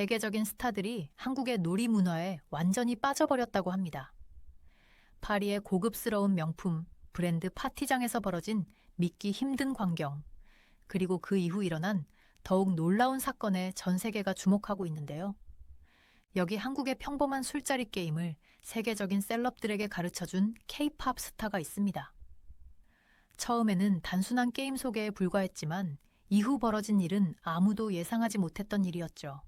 세계적인 스타들이 한국의 놀이 문화에 완전히 빠져버렸다고 합니다. 파리의 고급스러운 명품 브랜드 파티장에서 벌어진 믿기 힘든 광경, 그리고 그 이후 일어난 더욱 놀라운 사건에 전 세계가 주목하고 있는데요. 여기 한국의 평범한 술자리 게임을 세계적인 셀럽들에게 가르쳐준 K-팝 스타가 있습니다. 처음에는 단순한 게임 소개에 불과했지만 이후 벌어진 일은 아무도 예상하지 못했던 일이었죠.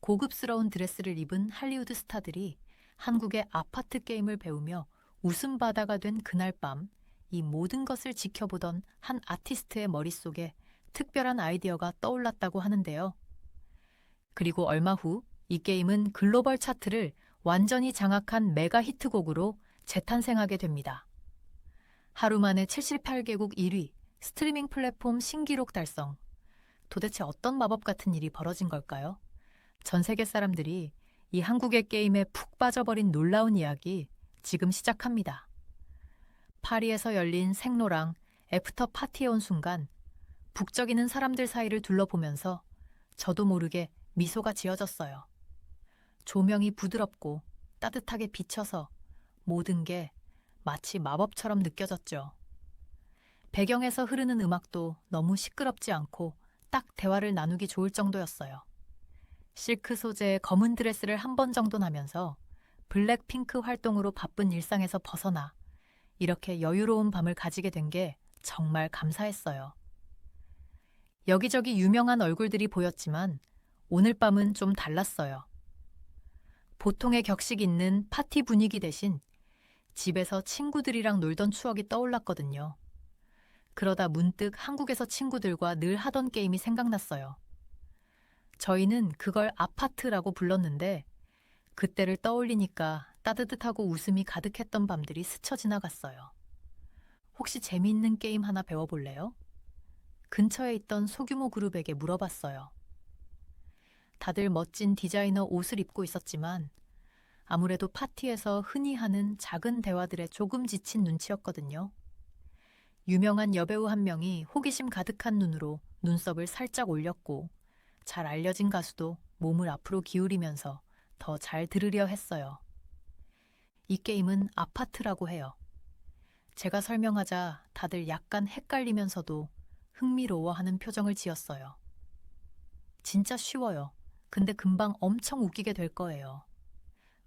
고급스러운 드레스를 입은 할리우드 스타들이 한국의 아파트 게임을 배우며 웃음바다가 된 그날 밤, 이 모든 것을 지켜보던 한 아티스트의 머릿속에 특별한 아이디어가 떠올랐다고 하는데요. 그리고 얼마 후 이 게임은 글로벌 차트를 완전히 장악한 메가 히트곡으로 재탄생하게 됩니다. 하루 만에 78개국 1위, 스트리밍 플랫폼 신기록 달성. 도대체 어떤 마법 같은 일이 벌어진 걸까요? 전 세계 사람들이 이 한국의 게임에 푹 빠져버린 놀라운 이야기 지금 시작합니다. 파리에서 열린 생로랑 애프터 파티에 온 순간 북적이는 사람들 사이를 둘러보면서 저도 모르게 미소가 지어졌어요. 조명이 부드럽고 따뜻하게 비쳐서 모든 게 마치 마법처럼 느껴졌죠. 배경에서 흐르는 음악도 너무 시끄럽지 않고 딱 대화를 나누기 좋을 정도였어요. 실크 소재의 검은 드레스를 한 번 정돈 하면서 블랙핑크 활동으로 바쁜 일상에서 벗어나 이렇게 여유로운 밤을 가지게 된 게 정말 감사했어요. 여기저기 유명한 얼굴들이 보였지만 오늘 밤은 좀 달랐어요. 보통의 격식 있는 파티 분위기 대신 집에서 친구들이랑 놀던 추억이 떠올랐거든요. 그러다 문득 한국에서 친구들과 늘 하던 게임이 생각났어요. 저희는 그걸 아파트라고 불렀는데 그때를 떠올리니까 따뜻하고 웃음이 가득했던 밤들이 스쳐 지나갔어요. 혹시 재미있는 게임 하나 배워볼래요? 근처에 있던 소규모 그룹에게 물어봤어요. 다들 멋진 디자이너 옷을 입고 있었지만 아무래도 파티에서 흔히 하는 작은 대화들에 조금 지친 눈치였거든요. 유명한 여배우 한 명이 호기심 가득한 눈으로 눈썹을 살짝 올렸고 잘 알려진 가수도 몸을 앞으로 기울이면서 더 잘 들으려 했어요. 이 게임은 아파트라고 해요. 제가 설명하자 다들 약간 헷갈리면서도 흥미로워하는 표정을 지었어요. 진짜 쉬워요. 근데 금방 엄청 웃기게 될 거예요.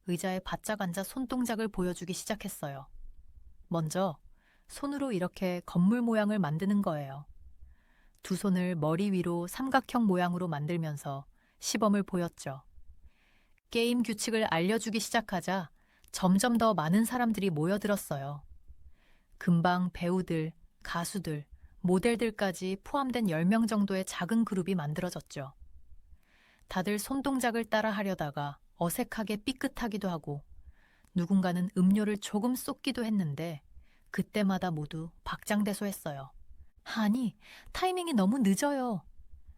의자에 바짝 앉아 손동작을 보여주기 시작했어요. 먼저 손으로 이렇게 건물 모양을 만드는 거예요. 두 손을 머리 위로 삼각형 모양으로 만들면서 시범을 보였죠. 게임 규칙을 알려주기 시작하자 점점 더 많은 사람들이 모여들었어요. 금방 배우들, 가수들, 모델들까지 포함된 10명 정도의 작은 그룹이 만들어졌죠. 다들 손동작을 따라 하려다가 어색하게 삐끗하기도 하고 누군가는 음료를 조금 쏟기도 했는데 그때마다 모두 박장대소했어요. 아니, 타이밍이 너무 늦어요.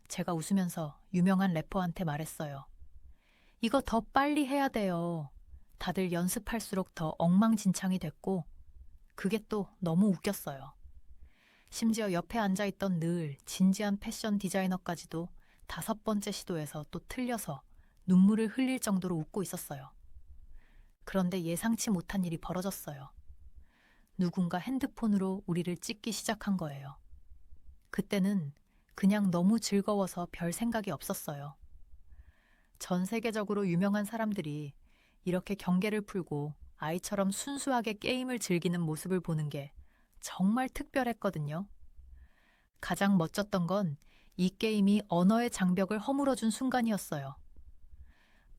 제가 웃으면서 유명한 래퍼한테 말했어요. 이거 더 빨리 해야 돼요. 다들 연습할수록 더 엉망진창이 됐고 그게 또 너무 웃겼어요. 심지어 옆에 앉아있던 늘 진지한 패션 디자이너까지도 5번째 시도에서 또 틀려서 눈물을 흘릴 정도로 웃고 있었어요. 그런데 예상치 못한 일이 벌어졌어요. 누군가 핸드폰으로 우리를 찍기 시작한 거예요. 그때는 그냥 너무 즐거워서 별 생각이 없었어요. 전 세계적으로 유명한 사람들이 이렇게 경계를 풀고 아이처럼 순수하게 게임을 즐기는 모습을 보는 게 정말 특별했거든요. 가장 멋졌던 건 이 게임이 언어의 장벽을 허물어준 순간이었어요.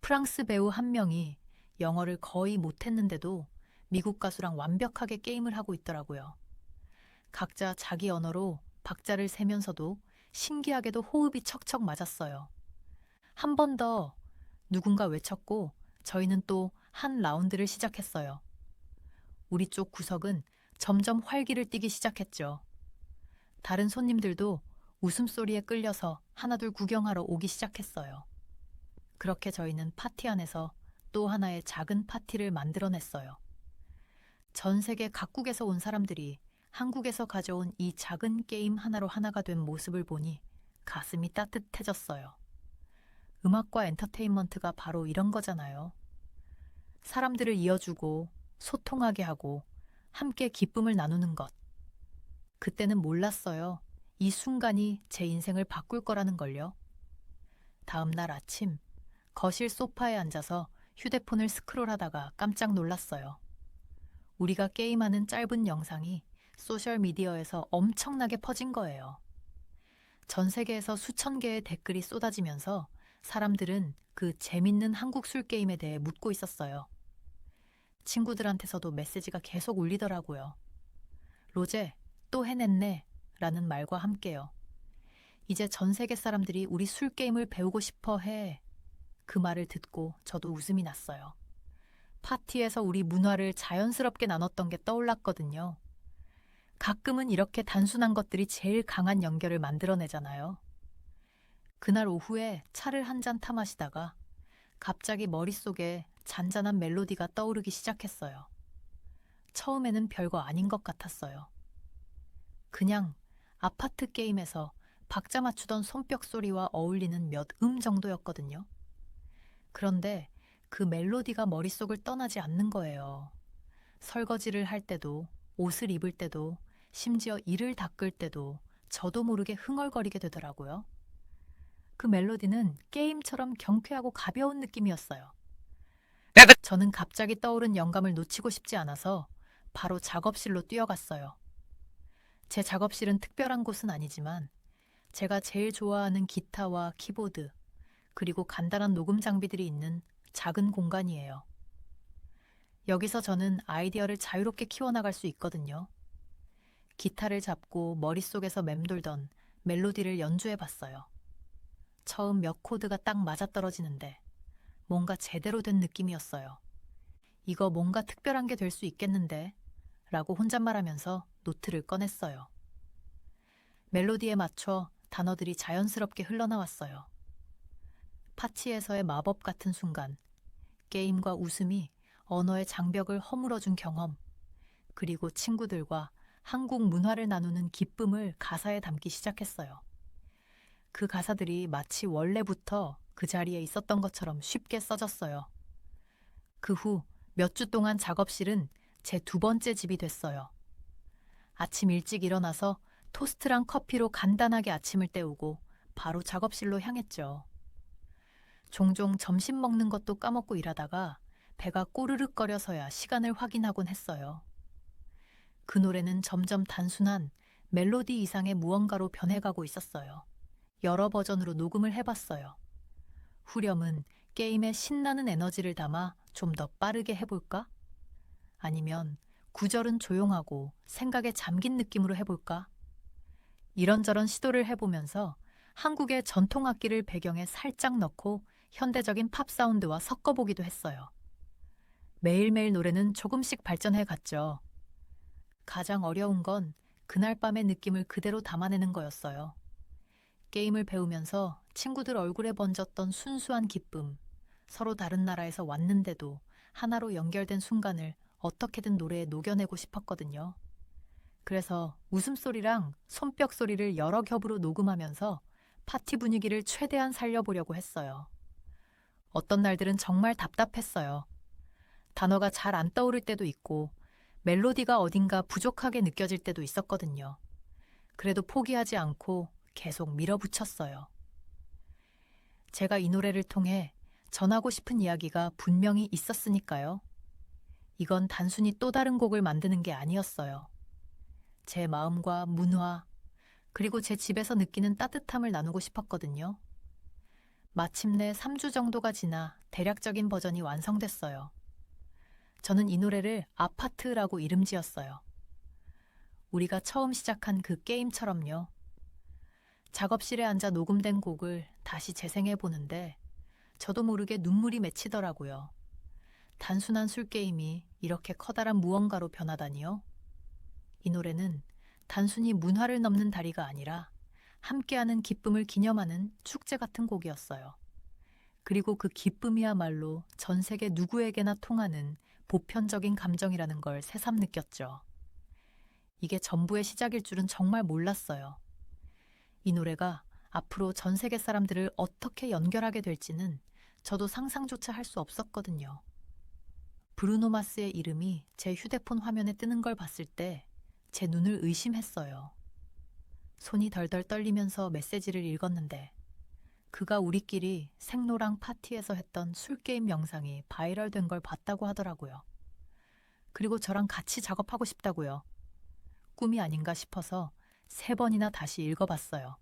프랑스 배우 한 명이 영어를 거의 못했는데도 미국 가수랑 완벽하게 게임을 하고 있더라고요. 각자 자기 언어로 박자를 세면서도 신기하게도 호흡이 척척 맞았어요. 한 번 더 누군가 외쳤고 저희는 또 한 라운드를 시작했어요. 우리 쪽 구석은 점점 활기를 띠기 시작했죠. 다른 손님들도 웃음소리에 끌려서 하나둘 구경하러 오기 시작했어요. 그렇게 저희는 파티 안에서 또 하나의 작은 파티를 만들어냈어요. 전 세계 각국에서 온 사람들이 한국에서 가져온 이 작은 게임 하나로 하나가 된 모습을 보니 가슴이 따뜻해졌어요. 음악과 엔터테인먼트가 바로 이런 거잖아요. 사람들을 이어주고 소통하게 하고 함께 기쁨을 나누는 것. 그때는 몰랐어요. 이 순간이 제 인생을 바꿀 거라는 걸요. 다음 날 아침, 거실 소파에 앉아서 휴대폰을 스크롤하다가 깜짝 놀랐어요. 우리가 게임하는 짧은 영상이 소셜미디어에서 엄청나게 퍼진 거예요. 전 세계에서 수천 개의 댓글이 쏟아지면서 사람들은 그 재밌는 한국 술 게임에 대해 묻고 있었어요. 친구들한테서도 메시지가 계속 울리더라고요. 로제, 또 해냈네. 라는 말과 함께요. 이제 전 세계 사람들이 우리 술 게임을 배우고 싶어 해. 그 말을 듣고 저도 웃음이 났어요. 파티에서 우리 문화를 자연스럽게 나눴던 게 떠올랐거든요. 가끔은 이렇게 단순한 것들이 제일 강한 연결을 만들어내잖아요. 그날 오후에 차를 한 잔 타 마시다가 갑자기 머릿속에 잔잔한 멜로디가 떠오르기 시작했어요. 처음에는 별거 아닌 것 같았어요. 그냥 아파트 게임에서 박자 맞추던 손뼉 소리와 어울리는 몇 정도였거든요. 그런데 그 멜로디가 머릿속을 떠나지 않는 거예요. 설거지를 할 때도, 옷을 입을 때도, 심지어 이를 닦을 때도 저도 모르게 흥얼거리게 되더라고요. 그 멜로디는 게임처럼 경쾌하고 가벼운 느낌이었어요. 저는 갑자기 떠오른 영감을 놓치고 싶지 않아서 바로 작업실로 뛰어갔어요. 제 작업실은 특별한 곳은 아니지만 제가 제일 좋아하는 기타와 키보드, 그리고 간단한 녹음 장비들이 있는 작은 공간이에요. 여기서 저는 아이디어를 자유롭게 키워나갈 수 있거든요. 기타를 잡고 머릿속에서 맴돌던 멜로디를 연주해 봤어요. 처음 몇 코드가 딱 맞아떨어지는데 뭔가 제대로 된 느낌이었어요. 이거 뭔가 특별한 게 될 수 있겠는데? 라고 혼잣말하면서 노트를 꺼냈어요. 멜로디에 맞춰 단어들이 자연스럽게 흘러나왔어요. 파티에서의 마법 같은 순간, 게임과 웃음이 언어의 장벽을 허물어준 경험, 그리고 친구들과 한국 문화를 나누는 기쁨을 가사에 담기 시작했어요. 그 가사들이 마치 원래부터 그 자리에 있었던 것처럼 쉽게 써졌어요. 그 후 몇 주 동안 작업실은 제 두 번째 집이 됐어요. 아침 일찍 일어나서 토스트랑 커피로 간단하게 아침을 때우고 바로 작업실로 향했죠. 종종 점심 먹는 것도 까먹고 일하다가 배가 꼬르륵거려서야 시간을 확인하곤 했어요. 그 노래는 점점 단순한 멜로디 이상의 무언가로 변해가고 있었어요. 여러 버전으로 녹음을 해봤어요. 후렴은 게임에 신나는 에너지를 담아 좀 더 빠르게 해볼까? 아니면 구절은 조용하고 생각에 잠긴 느낌으로 해볼까? 이런저런 시도를 해보면서 한국의 전통 악기를 배경에 살짝 넣고 현대적인 팝 사운드와 섞어보기도 했어요. 매일매일 노래는 조금씩 발전해 갔죠. 가장 어려운 건 그날 밤의 느낌을 그대로 담아내는 거였어요. 게임을 배우면서 친구들 얼굴에 번졌던 순수한 기쁨, 서로 다른 나라에서 왔는데도 하나로 연결된 순간을 어떻게든 노래에 녹여내고 싶었거든요. 그래서 웃음소리랑 손뼉 소리를 여러 겹으로 녹음하면서 파티 분위기를 최대한 살려보려고 했어요. 어떤 날들은 정말 답답했어요. 단어가 잘 안 떠오를 때도 있고 멜로디가 어딘가 부족하게 느껴질 때도 있었거든요. 그래도 포기하지 않고 계속 밀어붙였어요. 제가 이 노래를 통해 전하고 싶은 이야기가 분명히 있었으니까요. 이건 단순히 또 다른 곡을 만드는 게 아니었어요. 제 마음과 문화, 그리고 제 집에서 느끼는 따뜻함을 나누고 싶었거든요. 마침내 3주 정도가 지나 대략적인 버전이 완성됐어요. 저는 이 노래를 아파트라고 이름 지었어요. 우리가 처음 시작한 그 게임처럼요. 작업실에 앉아 녹음된 곡을 다시 재생해 보는데 저도 모르게 눈물이 맺히더라고요. 단순한 술게임이 이렇게 커다란 무언가로 변하다니요. 이 노래는 단순히 문화를 넘는 다리가 아니라 함께하는 기쁨을 기념하는 축제 같은 곡이었어요. 그리고 그 기쁨이야말로 전 세계 누구에게나 통하는 보편적인 감정이라는 걸 새삼 느꼈죠. 이게 전부의 시작일 줄은 정말 몰랐어요. 이 노래가 앞으로 전 세계 사람들을 어떻게 연결하게 될지는 저도 상상조차 할 수 없었거든요. 브루노 마스의 이름이 제 휴대폰 화면에 뜨는 걸 봤을 때 제 눈을 의심했어요. 손이 덜덜 떨리면서 메시지를 읽었는데 그가 우리끼리 생로랑 파티에서 했던 술게임 영상이 바이럴된 걸 봤다고 하더라고요. 그리고 저랑 같이 작업하고 싶다고요. 꿈이 아닌가 싶어서 3번이나 다시 읽어봤어요.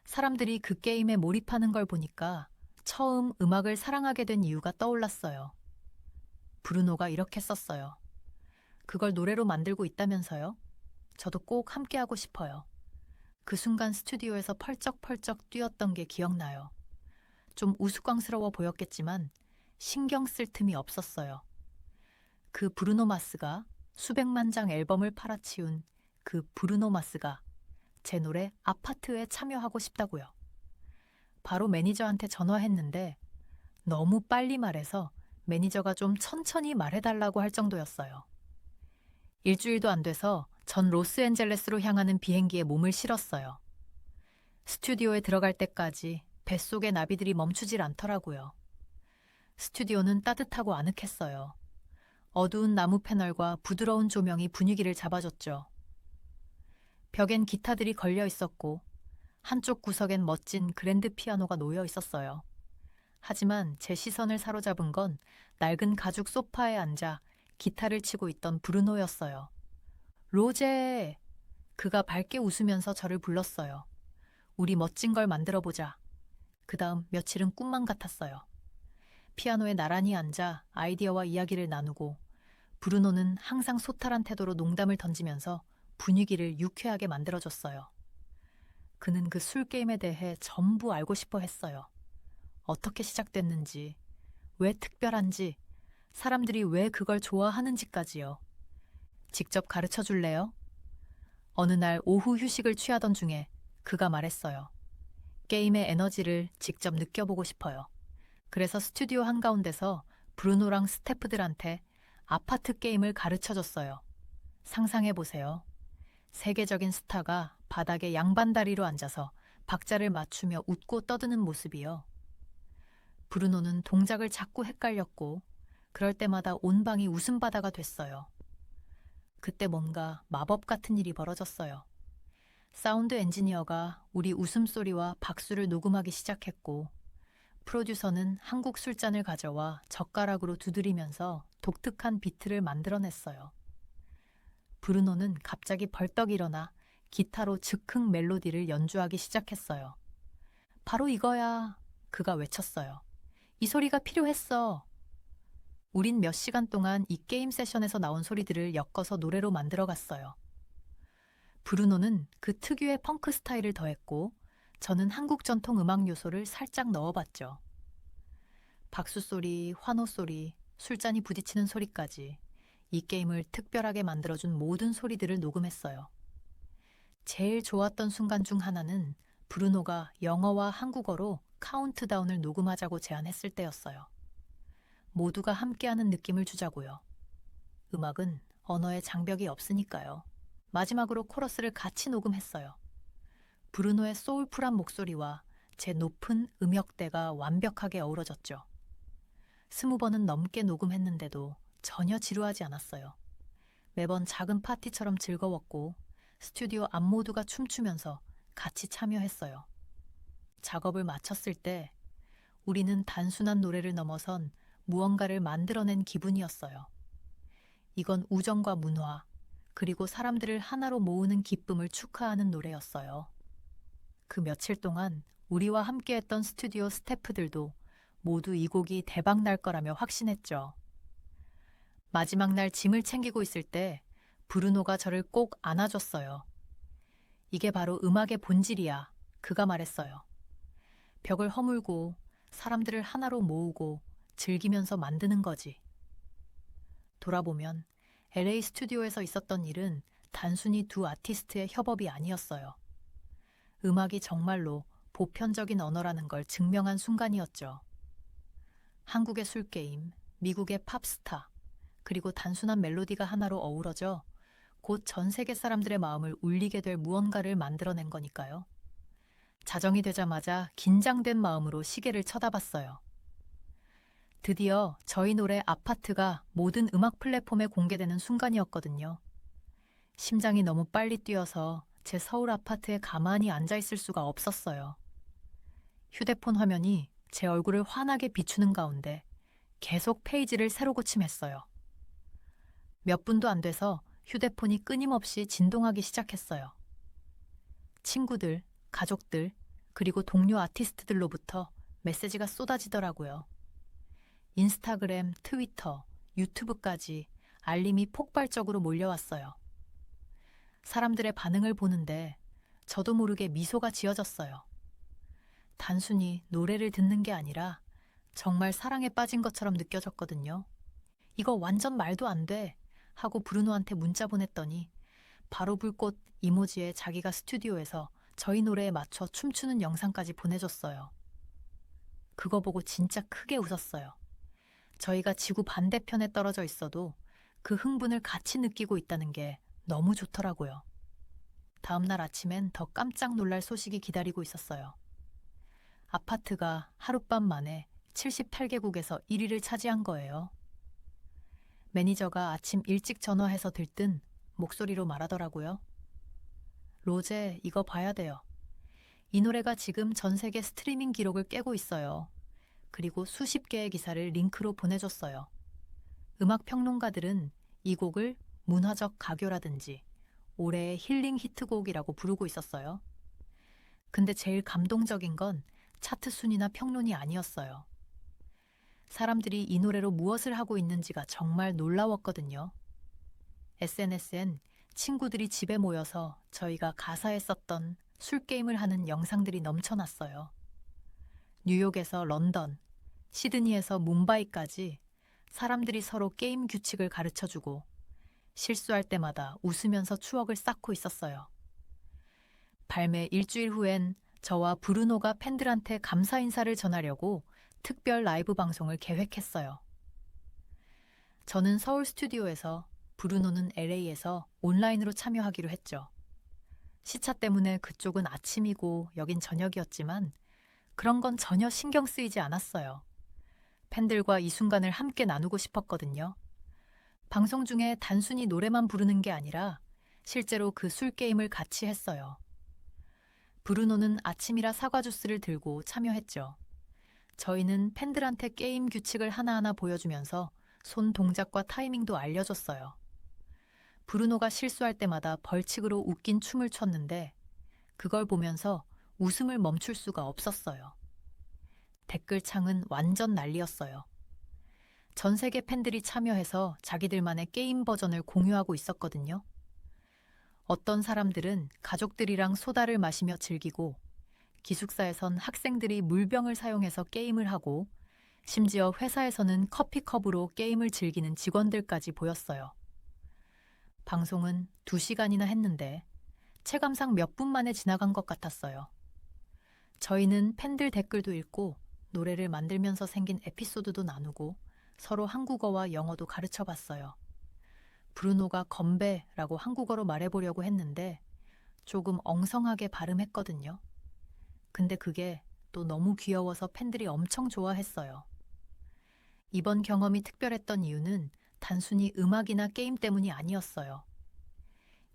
사람들이 그 게임에 몰입하는 걸 보니까 처음 음악을 사랑하게 된 이유가 떠올랐어요. 브루노가 이렇게 썼어요. 그걸 노래로 만들고 있다면서요? 저도 꼭 함께하고 싶어요. 그 순간 스튜디오에서 펄쩍펄쩍 뛰었던 게 기억나요. 좀 우스꽝스러워 보였겠지만 신경 쓸 틈이 없었어요. 그 브루노 마스가 수백만 장 앨범을 팔아치운 그 브루노 마스가 제 노래 아파트에 참여하고 싶다고요. 바로 매니저한테 전화했는데 너무 빨리 말해서 매니저가 좀 천천히 말해달라고 할 정도였어요. 일주일도 안 돼서 전 로스앤젤레스로 향하는 비행기에 몸을 실었어요. 스튜디오에 들어갈 때까지 뱃속의 나비들이 멈추질 않더라고요. 스튜디오는 따뜻하고 아늑했어요. 어두운 나무 패널과 부드러운 조명이 분위기를 잡아줬죠. 벽엔 기타들이 걸려 있었고 한쪽 구석엔 멋진 그랜드 피아노가 놓여 있었어요. 하지만 제 시선을 사로잡은 건 낡은 가죽 소파에 앉아 기타를 치고 있던 브루노였어요. 로제! 그가 밝게 웃으면서 저를 불렀어요. 우리 멋진 걸 만들어보자. 그 다음 며칠은 꿈만 같았어요. 피아노에 나란히 앉아 아이디어와 이야기를 나누고 브루노는 항상 소탈한 태도로 농담을 던지면서 분위기를 유쾌하게 만들어줬어요. 그는 그 술게임에 대해 전부 알고 싶어 했어요. 어떻게 시작됐는지, 왜 특별한지, 사람들이 왜 그걸 좋아하는지까지요. 직접 가르쳐 줄래요? 어느 날 오후 휴식을 취하던 중에 그가 말했어요. 게임의 에너지를 직접 느껴보고 싶어요. 그래서 스튜디오 한가운데서 브루노랑 스태프들한테 아파트 게임을 가르쳐줬어요. 상상해보세요. 세계적인 스타가 바닥에 양반다리로 앉아서 박자를 맞추며 웃고 떠드는 모습이요. 브루노는 동작을 자꾸 헷갈렸고 그럴 때마다 온 방이 웃음바다가 됐어요. 그때 뭔가 마법 같은 일이 벌어졌어요. 사운드 엔지니어가 우리 웃음소리와 박수를 녹음하기 시작했고 프로듀서는 한국 술잔을 가져와 젓가락으로 두드리면서 독특한 비트를 만들어냈어요. 브루노는 갑자기 벌떡 일어나 기타로 즉흥 멜로디를 연주하기 시작했어요. 바로 이거야, 그가 외쳤어요. 이 소리가 필요했어. 우린 몇 시간 동안 이 게임 세션에서 나온 소리들을 엮어서 노래로 만들어갔어요. 브루노는 그 특유의 펑크 스타일을 더했고 저는 한국 전통 음악 요소를 살짝 넣어봤죠. 박수 소리, 환호 소리, 술잔이 부딪히는 소리까지 이 게임을 특별하게 만들어준 모든 소리들을 녹음했어요. 제일 좋았던 순간 중 하나는 브루노가 영어와 한국어로 카운트다운을 녹음하자고 제안했을 때였어요. 모두가 함께하는 느낌을 주자고요. 음악은 언어의 장벽이 없으니까요. 마지막으로 코러스를 같이 녹음했어요. 브루노의 소울풀한 목소리와 제 높은 음역대가 완벽하게 어우러졌죠. 20번은 넘게 녹음했는데도 전혀 지루하지 않았어요. 매번 작은 파티처럼 즐거웠고 스튜디오 앞 모두가 춤추면서 같이 참여했어요. 작업을 마쳤을 때 우리는 단순한 노래를 넘어선 무언가를 만들어낸 기분이었어요. 이건 우정과 문화, 그리고 사람들을 하나로 모으는 기쁨을 축하하는 노래였어요. 그 며칠 동안 우리와 함께했던 스튜디오 스태프들도 모두 이 곡이 대박 날 거라며 확신했죠. 마지막 날 짐을 챙기고 있을 때 브루노가 저를 꼭 안아줬어요. 이게 바로 음악의 본질이야, 그가 말했어요. 벽을 허물고 사람들을 하나로 모으고 즐기면서 만드는 거지. 돌아보면 LA 스튜디오에서 있었던 일은 단순히 두 아티스트의 협업이 아니었어요. 음악이 정말로 보편적인 언어라는 걸 증명한 순간이었죠. 한국의 술게임, 미국의 팝스타, 그리고 단순한 멜로디가 하나로 어우러져 곧 전 세계 사람들의 마음을 울리게 될 무언가를 만들어낸 거니까요. 자정이 되자마자 긴장된 마음으로 시계를 쳐다봤어요. 드디어 저희 노래 아파트가 모든 음악 플랫폼에 공개되는 순간이었거든요. 심장이 너무 빨리 뛰어서 제 서울 아파트에 가만히 앉아 있을 수가 없었어요. 휴대폰 화면이 제 얼굴을 환하게 비추는 가운데 계속 페이지를 새로 고침했어요. 몇 분도 안 돼서 휴대폰이 끊임없이 진동하기 시작했어요. 친구들, 가족들, 그리고 동료 아티스트들로부터 메시지가 쏟아지더라고요. 인스타그램, 트위터, 유튜브까지 알림이 폭발적으로 몰려왔어요. 사람들의 반응을 보는데 저도 모르게 미소가 지어졌어요. 단순히 노래를 듣는 게 아니라 정말 사랑에 빠진 것처럼 느껴졌거든요. 이거 완전 말도 안 돼 하고 브루노한테 문자 보냈더니 바로 불꽃 이모지에 자기가 스튜디오에서 저희 노래에 맞춰 춤추는 영상까지 보내줬어요. 그거 보고 진짜 크게 웃었어요. 저희가 지구 반대편에 떨어져 있어도 그 흥분을 같이 느끼고 있다는 게 너무 좋더라고요. 다음날 아침엔 더 깜짝 놀랄 소식이 기다리고 있었어요. 아파트가 하룻밤 만에 78개국에서 1위를 차지한 거예요. 매니저가 아침 일찍 전화해서 들뜬 목소리로 말하더라고요. 로제, 이거 봐야 돼요. 이 노래가 지금 전 세계 스트리밍 기록을 깨고 있어요. 그리고 수십 개의 기사를 링크로 보내줬어요. 음악 평론가들은 이 곡을 문화적 가교라든지 올해의 힐링 히트곡이라고 부르고 있었어요. 근데 제일 감동적인 건 차트 순위나 평론이 아니었어요. 사람들이 이 노래로 무엇을 하고 있는지가 정말 놀라웠거든요. SNS엔 친구들이 집에 모여서 저희가 가사에 썼던 술게임을 하는 영상들이 넘쳐났어요. 뉴욕에서 런던, 시드니에서 뭄바이까지 사람들이 서로 게임 규칙을 가르쳐주고 실수할 때마다 웃으면서 추억을 쌓고 있었어요. 발매 일주일 후엔 저와 브루노가 팬들한테 감사 인사를 전하려고 특별 라이브 방송을 계획했어요. 저는 서울 스튜디오에서, 브루노는 LA에서 온라인으로 참여하기로 했죠. 시차 때문에 그쪽은 아침이고 여긴 저녁이었지만 그런 건 전혀 신경 쓰이지 않았어요. 팬들과 이 순간을 함께 나누고 싶었거든요. 방송 중에 단순히 노래만 부르는 게 아니라 실제로 그 술게임을 같이 했어요. 브루노는 아침이라 사과 주스를 들고 참여했죠. 저희는 팬들한테 게임 규칙을 하나하나 보여주면서 손 동작과 타이밍도 알려줬어요. 브루노가 실수할 때마다 벌칙으로 웃긴 춤을 췄는데 그걸 보면서 웃음을 멈출 수가 없었어요. 댓글창은 완전 난리였어요. 전 세계 팬들이 참여해서 자기들만의 게임 버전을 공유하고 있었거든요. 어떤 사람들은 가족들이랑 소다를 마시며 즐기고 기숙사에선 학생들이 물병을 사용해서 게임을 하고 심지어 회사에서는 커피컵으로 게임을 즐기는 직원들까지 보였어요. 방송은 2시간이나 했는데 체감상 몇 분 만에 지나간 것 같았어요. 저희는 팬들 댓글도 읽고 노래를 만들면서 생긴 에피소드도 나누고 서로 한국어와 영어도 가르쳐 봤어요. 브루노가 건배라고 한국어로 말해보려고 했는데 조금 엉성하게 발음했거든요. 근데 그게 또 너무 귀여워서 팬들이 엄청 좋아했어요. 이번 경험이 특별했던 이유는 단순히 음악이나 게임 때문이 아니었어요.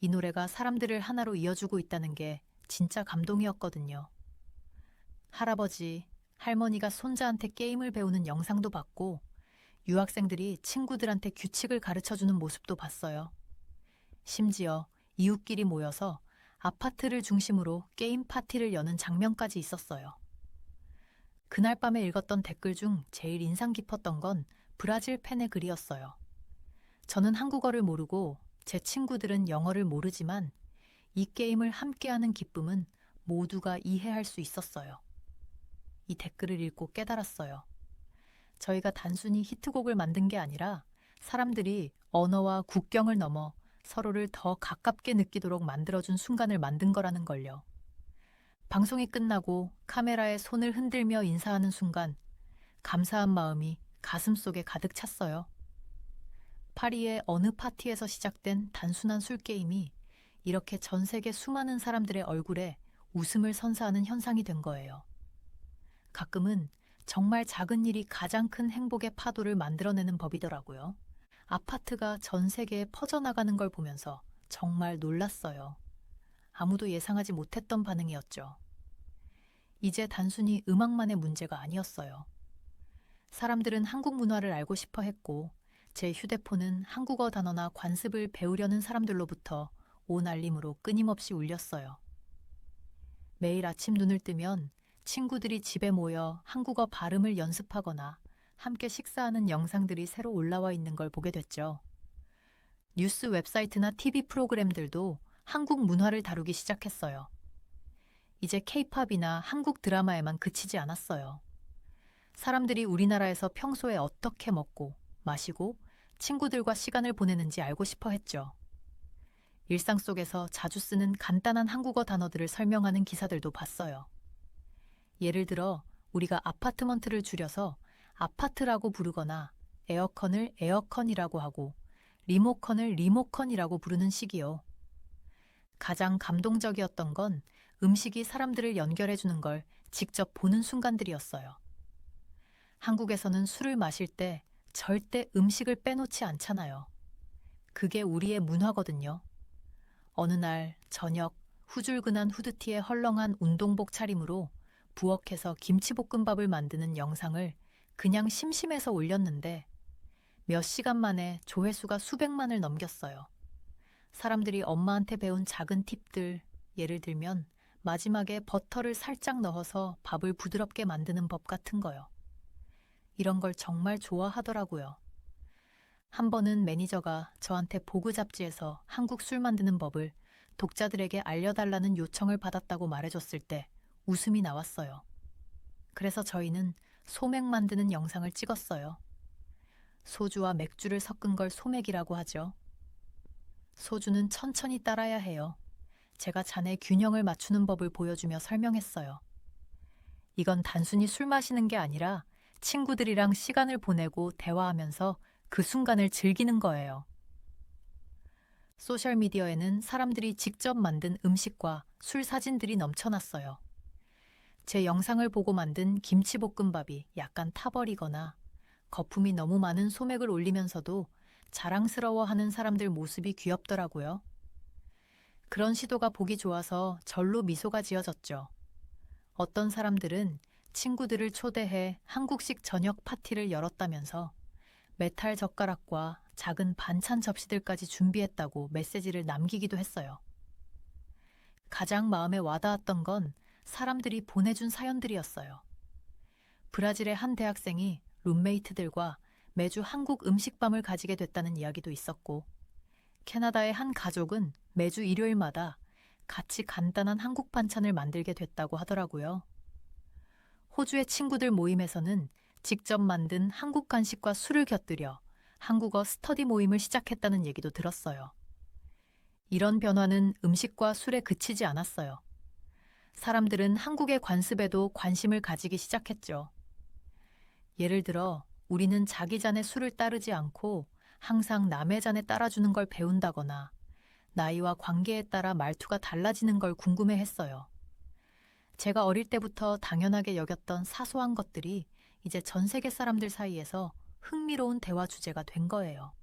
이 노래가 사람들을 하나로 이어주고 있다는 게 진짜 감동이었거든요. 할아버지, 할머니가 손자한테 게임을 배우는 영상도 봤고 유학생들이 친구들한테 규칙을 가르쳐주는 모습도 봤어요. 심지어 이웃끼리 모여서 아파트를 중심으로 게임 파티를 여는 장면까지 있었어요. 그날 밤에 읽었던 댓글 중 제일 인상 깊었던 건 브라질 팬의 글이었어요. 저는 한국어를 모르고 제 친구들은 영어를 모르지만 이 게임을 함께하는 기쁨은 모두가 이해할 수 있었어요. 이 댓글을 읽고 깨달았어요. 저희가 단순히 히트곡을 만든 게 아니라 사람들이 언어와 국경을 넘어 서로를 더 가깝게 느끼도록 만들어준 순간을 만든 거라는 걸요. 방송이 끝나고 카메라에 손을 흔들며 인사하는 순간 감사한 마음이 가슴속에 가득 찼어요. 파리의 어느 파티에서 시작된 단순한 술게임이 이렇게 전 세계 수많은 사람들의 얼굴에 웃음을 선사하는 현상이 된 거예요. 가끔은 정말 작은 일이 가장 큰 행복의 파도를 만들어내는 법이더라고요. 아파트가 전 세계에 퍼져나가는 걸 보면서 정말 놀랐어요. 아무도 예상하지 못했던 반응이었죠. 이제 단순히 음악만의 문제가 아니었어요. 사람들은 한국 문화를 알고 싶어 했고, 제 휴대폰은 한국어 단어나 관습을 배우려는 사람들로부터 온 알림으로 끊임없이 울렸어요. 매일 아침 눈을 뜨면 친구들이 집에 모여 한국어 발음을 연습하거나 함께 식사하는 영상들이 새로 올라와 있는 걸 보게 됐죠. 뉴스 웹사이트나 TV 프로그램들도 한국 문화를 다루기 시작했어요. 이제 K-팝이나 한국 드라마에만 그치지 않았어요. 사람들이 우리나라에서 평소에 어떻게 먹고 마시고 친구들과 시간을 보내는지 알고 싶어 했죠. 일상 속에서 자주 쓰는 간단한 한국어 단어들을 설명하는 기사들도 봤어요. 예를 들어 우리가 아파트먼트를 줄여서 아파트라고 부르거나 에어컨을 에어컨이라고 하고 리모컨을 리모컨이라고 부르는 식이요. 가장 감동적이었던 건 음식이 사람들을 연결해주는 걸 직접 보는 순간들이었어요. 한국에서는 술을 마실 때 절대 음식을 빼놓지 않잖아요. 그게 우리의 문화거든요. 어느 날 저녁 후줄근한 후드티에 헐렁한 운동복 차림으로 부엌에서 김치볶음밥을 만드는 영상을 그냥 심심해서 올렸는데 몇 시간 만에 조회수가 수백만을 넘겼어요. 사람들이 엄마한테 배운 작은 팁들, 예를 들면 마지막에 버터를 살짝 넣어서 밥을 부드럽게 만드는 법 같은 거요. 이런 걸 정말 좋아하더라고요. 한 번은 매니저가 저한테 보그 잡지에서 한국 술 만드는 법을 독자들에게 알려달라는 요청을 받았다고 말해줬을 때 웃음이 나왔어요. 그래서 저희는 소맥 만드는 영상을 찍었어요. 소주와 맥주를 섞은 걸 소맥이라고 하죠. 소주는 천천히 따라야 해요. 제가 잔의 균형을 맞추는 법을 보여주며 설명했어요. 이건 단순히 술 마시는 게 아니라 친구들이랑 시간을 보내고 대화하면서 그 순간을 즐기는 거예요. 소셜미디어에는 사람들이 직접 만든 음식과 술 사진들이 넘쳐났어요. 제 영상을 보고 만든 김치볶음밥이 약간 타버리거나 거품이 너무 많은 소맥을 올리면서도 자랑스러워하는 사람들 모습이 귀엽더라고요. 그런 시도가 보기 좋아서 절로 미소가 지어졌죠. 어떤 사람들은 친구들을 초대해 한국식 저녁 파티를 열었다면서 메탈 젓가락과 작은 반찬 접시들까지 준비했다고 메시지를 남기기도 했어요. 가장 마음에 와닿았던 건 사람들이 보내준 사연들이었어요. 브라질의 한 대학생이 룸메이트들과 매주 한국 음식밤을 가지게 됐다는 이야기도 있었고, 캐나다의 한 가족은 매주 일요일마다 같이 간단한 한국 반찬을 만들게 됐다고 하더라고요. 호주의 친구들 모임에서는 직접 만든 한국 간식과 술을 곁들여 한국어 스터디 모임을 시작했다는 얘기도 들었어요. 이런 변화는 음식과 술에 그치지 않았어요. 사람들은 한국의 관습에도 관심을 가지기 시작했죠. 예를 들어 우리는 자기 잔의 술을 따르지 않고 항상 남의 잔에 따라주는 걸 배운다거나 나이와 관계에 따라 말투가 달라지는 걸 궁금해했어요. 제가 어릴 때부터 당연하게 여겼던 사소한 것들이 이제 전 세계 사람들 사이에서 흥미로운 대화 주제가 된 거예요.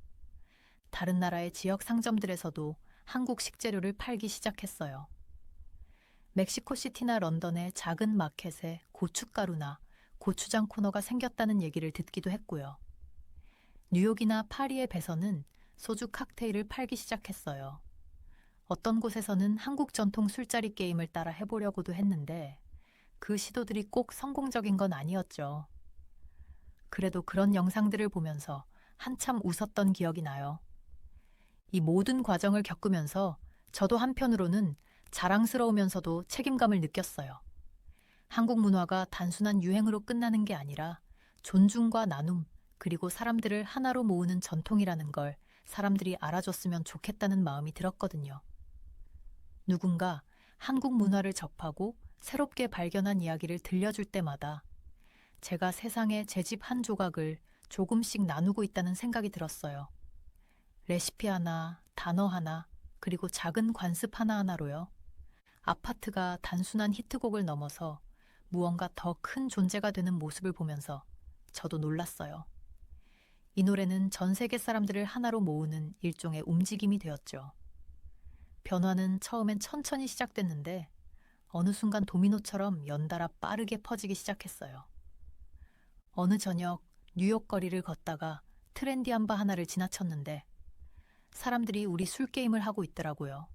다른 나라의 지역 상점들에서도 한국 식재료를 팔기 시작했어요. 멕시코시티나 런던의 작은 마켓에 고춧가루나 고추장 코너가 생겼다는 얘기를 듣기도 했고요. 뉴욕이나 파리의 배서는 소주 칵테일을 팔기 시작했어요. 어떤 곳에서는 한국 전통 술자리 게임을 따라 해보려고도 했는데 그 시도들이 꼭 성공적인 건 아니었죠. 그래도 그런 영상들을 보면서 한참 웃었던 기억이 나요. 이 모든 과정을 겪으면서 저도 한편으로는 자랑스러우면서도 책임감을 느꼈어요. 한국 문화가 단순한 유행으로 끝나는 게 아니라 존중과 나눔, 그리고 사람들을 하나로 모으는 전통이라는 걸 사람들이 알아줬으면 좋겠다는 마음이 들었거든요. 누군가 한국 문화를 접하고 새롭게 발견한 이야기를 들려줄 때마다 제가 세상에 제 집 한 조각을 조금씩 나누고 있다는 생각이 들었어요. 레시피 하나, 단어 하나, 그리고 작은 관습 하나하나로요. 아파트가 단순한 히트곡을 넘어서 무언가 더 큰 존재가 되는 모습을 보면서 저도 놀랐어요. 이 노래는 전 세계 사람들을 하나로 모으는 일종의 움직임이 되었죠. 변화는 처음엔 천천히 시작됐는데 어느 순간 도미노처럼 연달아 빠르게 퍼지기 시작했어요. 어느 저녁 뉴욕 거리를 걷다가 트렌디한 바 하나를 지나쳤는데 사람들이 우리 술게임을 하고 있더라고요.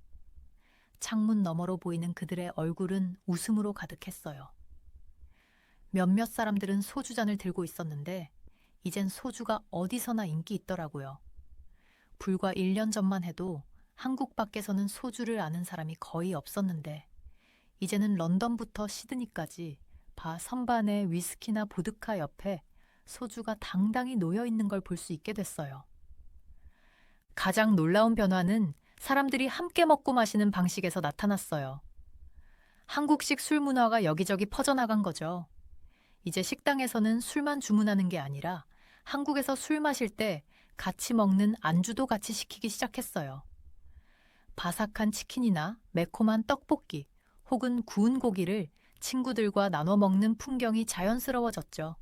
창문 너머로 보이는 그들의 얼굴은 웃음으로 가득했어요. 몇몇 사람들은 소주잔을 들고 있었는데 이젠 소주가 어디서나 인기 있더라고요. 불과 1년 전만 해도 한국 밖에서는 소주를 아는 사람이 거의 없었는데 이제는 런던부터 시드니까지 바 선반에 위스키나 보드카 옆에 소주가 당당히 놓여 있는 걸 볼 수 있게 됐어요. 가장 놀라운 변화는 사람들이 함께 먹고 마시는 방식에서 나타났어요. 한국식 술 문화가 여기저기 퍼져나간 거죠. 이제 식당에서는 술만 주문하는 게 아니라 한국에서 술 마실 때 같이 먹는 안주도 같이 시키기 시작했어요. 바삭한 치킨이나 매콤한 떡볶이 혹은 구운 고기를 친구들과 나눠 먹는 풍경이 자연스러워졌죠.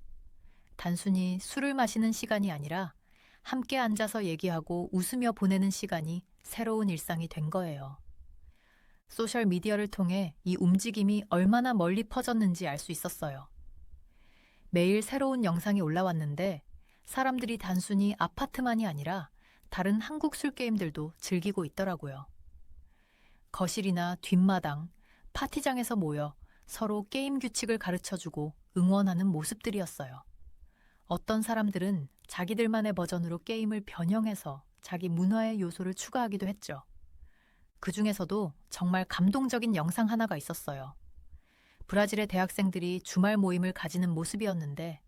단순히 술을 마시는 시간이 아니라 함께 앉아서 얘기하고 웃으며 보내는 시간이 새로운 일상이 된 거예요. 소셜미디어를 통해 이 움직임이 얼마나 멀리 퍼졌는지 알 수 있었어요. 매일 새로운 영상이 올라왔는데 사람들이 단순히 아파트만이 아니라 다른 한국 술게임들도 즐기고 있더라고요. 거실이나 뒷마당, 파티장에서 모여 서로 게임 규칙을 가르쳐주고 응원하는 모습들이었어요. 어떤 사람들은 자기들만의 버전으로 게임을 변형해서 자기 문화의 요소를 추가하기도 했죠. 그 중에서도 정말 감동적인 영상 하나가 있었어요. 브라질의 대학생들이 주말 모임을 가지는 모습이었는데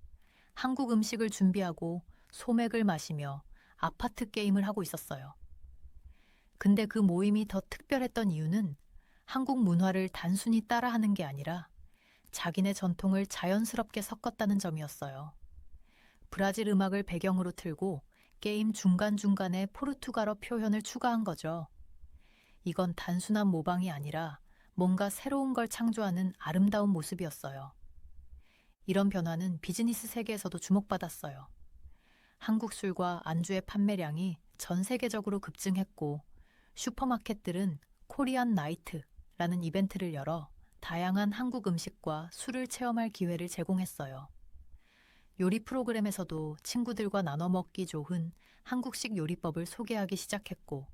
한국 음식을 준비하고 소맥을 마시며 아파트 게임을 하고 있었어요. 근데 그 모임이 더 특별했던 이유는 한국 문화를 단순히 따라하는 게 아니라 자기네 전통을 자연스럽게 섞었다는 점이었어요. 브라질 음악을 배경으로 틀고 게임 중간중간에 포르투갈어 표현을 추가한 거죠. 이건 단순한 모방이 아니라 뭔가 새로운 걸 창조하는 아름다운 모습이었어요. 이런 변화는 비즈니스 세계에서도 주목받았어요. 한국 술과 안주의 판매량이 전 세계적으로 급증했고 슈퍼마켓들은 코리안 나이트라는 이벤트를 열어 다양한 한국 음식과 술을 체험할 기회를 제공했어요. 요리 프로그램에서도 친구들과 나눠 먹기 좋은 한국식 요리법을 소개하기 시작했고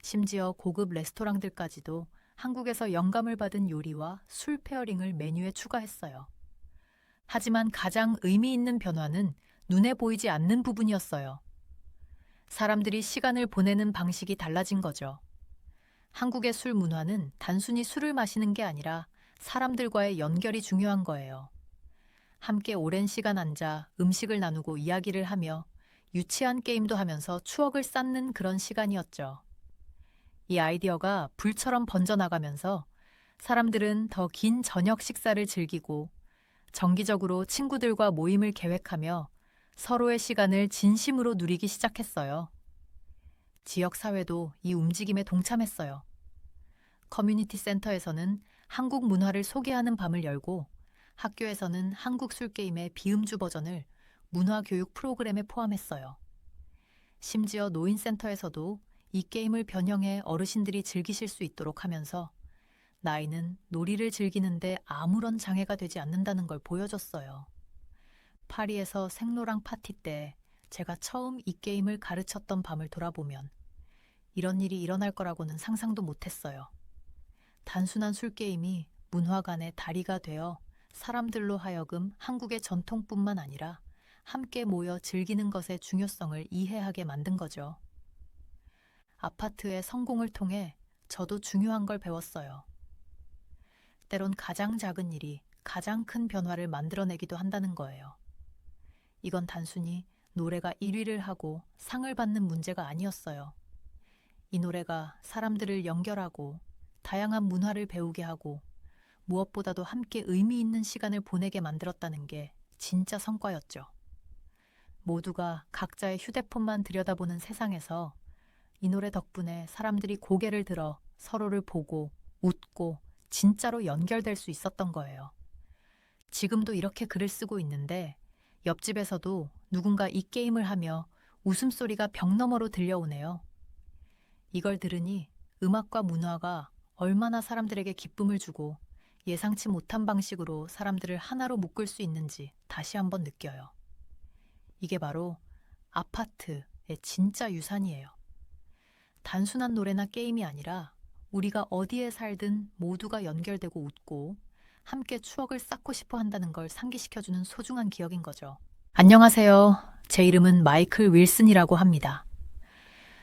심지어 고급 레스토랑들까지도 한국에서 영감을 받은 요리와 술 페어링을 메뉴에 추가했어요. 하지만 가장 의미 있는 변화는 눈에 보이지 않는 부분이었어요. 사람들이 시간을 보내는 방식이 달라진 거죠. 한국의 술 문화는 단순히 술을 마시는 게 아니라 사람들과의 연결이 중요한 거예요. 함께 오랜 시간 앉아 음식을 나누고 이야기를 하며 유치한 게임도 하면서 추억을 쌓는 그런 시간이었죠. 이 아이디어가 불처럼 번져나가면서 사람들은 더 긴 저녁 식사를 즐기고 정기적으로 친구들과 모임을 계획하며 서로의 시간을 진심으로 누리기 시작했어요. 지역 사회도 이 움직임에 동참했어요. 커뮤니티 센터에서는 한국 문화를 소개하는 밤을 열고 학교에서는 한국 술게임의 비음주 버전을 문화교육 프로그램에 포함했어요. 심지어 노인센터에서도 이 게임을 변형해 어르신들이 즐기실 수 있도록 하면서 나이는 놀이를 즐기는데 아무런 장애가 되지 않는다는 걸 보여줬어요. 파리에서 생로랑 파티 때 제가 처음 이 게임을 가르쳤던 밤을 돌아보면 이런 일이 일어날 거라고는 상상도 못했어요. 단순한 술게임이 문화 간의 다리가 되어 사람들로 하여금 한국의 전통뿐만 아니라 함께 모여 즐기는 것의 중요성을 이해하게 만든 거죠. 아파트의 성공을 통해 저도 중요한 걸 배웠어요. 때론 가장 작은 일이 가장 큰 변화를 만들어내기도 한다는 거예요. 이건 단순히 노래가 1위를 하고 상을 받는 문제가 아니었어요. 이 노래가 사람들을 연결하고 다양한 문화를 배우게 하고 무엇보다도 함께 의미 있는 시간을 보내게 만들었다는 게 진짜 성과였죠. 모두가 각자의 휴대폰만 들여다보는 세상에서 이 노래 덕분에 사람들이 고개를 들어 서로를 보고 웃고 진짜로 연결될 수 있었던 거예요. 지금도 이렇게 글을 쓰고 있는데 옆집에서도 누군가 이 게임을 하며 웃음소리가 벽 너머로 들려오네요. 이걸 들으니 음악과 문화가 얼마나 사람들에게 기쁨을 주고 예상치 못한 방식으로 사람들을 하나로 묶을 수 있는지 다시 한번 느껴요. 이게 바로 아파트의 진짜 유산이에요. 단순한 노래나 게임이 아니라 우리가 어디에 살든 모두가 연결되고 웃고 함께 추억을 쌓고 싶어 한다는 걸 상기시켜주는 소중한 기억인 거죠. 안녕하세요. 제 이름은 마이클 윌슨이라고 합니다.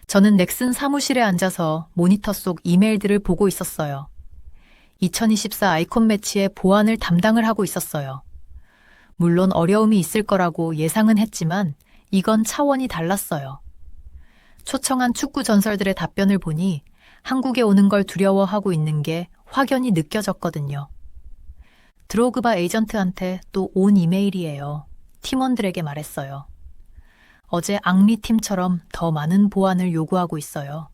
저는 넥슨 사무실에 앉아서 모니터 속 이메일들을 보고 있었어요. 2024 아이콘 매치의 보안을 담당을 하고 있었어요. 물론 어려움이 있을 거라고 예상은 했지만 이건 차원이 달랐어요. 초청한 축구 전설들의 답변을 보니 한국에 오는 걸 두려워하고 있는 게 확연히 느껴졌거든요. 드로그바 에이전트한테 또 온 이메일이에요. 팀원들에게 말했어요. 어제 앙리 팀처럼 더 많은 보안을 요구하고 있어요.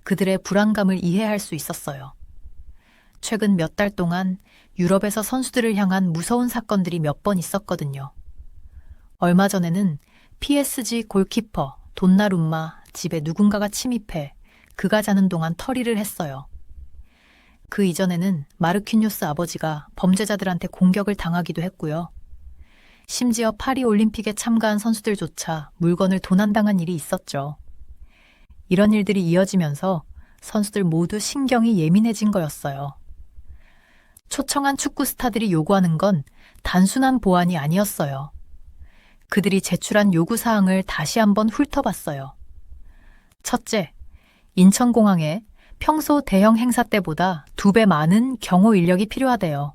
그들의 불안감을 이해할 수 있었어요. 최근 몇 달 동안 유럽에서 선수들을 향한 무서운 사건들이 몇 번 있었거든요. 얼마 전에는 PSG 골키퍼 돈나룸마 집에 누군가가 침입해 그가 자는 동안 터리를 했어요. 그 이전에는 마르퀴뉴스 아버지가 범죄자들한테 공격을 당하기도 했고요. 심지어 파리 올림픽에 참가한 선수들조차 물건을 도난당한 일이 있었죠. 이런 일들이 이어지면서 선수들 모두 신경이 예민해진 거였어요. 초청한 축구 스타들이 요구하는 건 단순한 보안이 아니었어요. 그들이 제출한 요구사항을 다시 한번 훑어봤어요. 첫째, 인천공항에 평소 대형 행사 때보다 2배 많은 경호 인력이 필요하대요.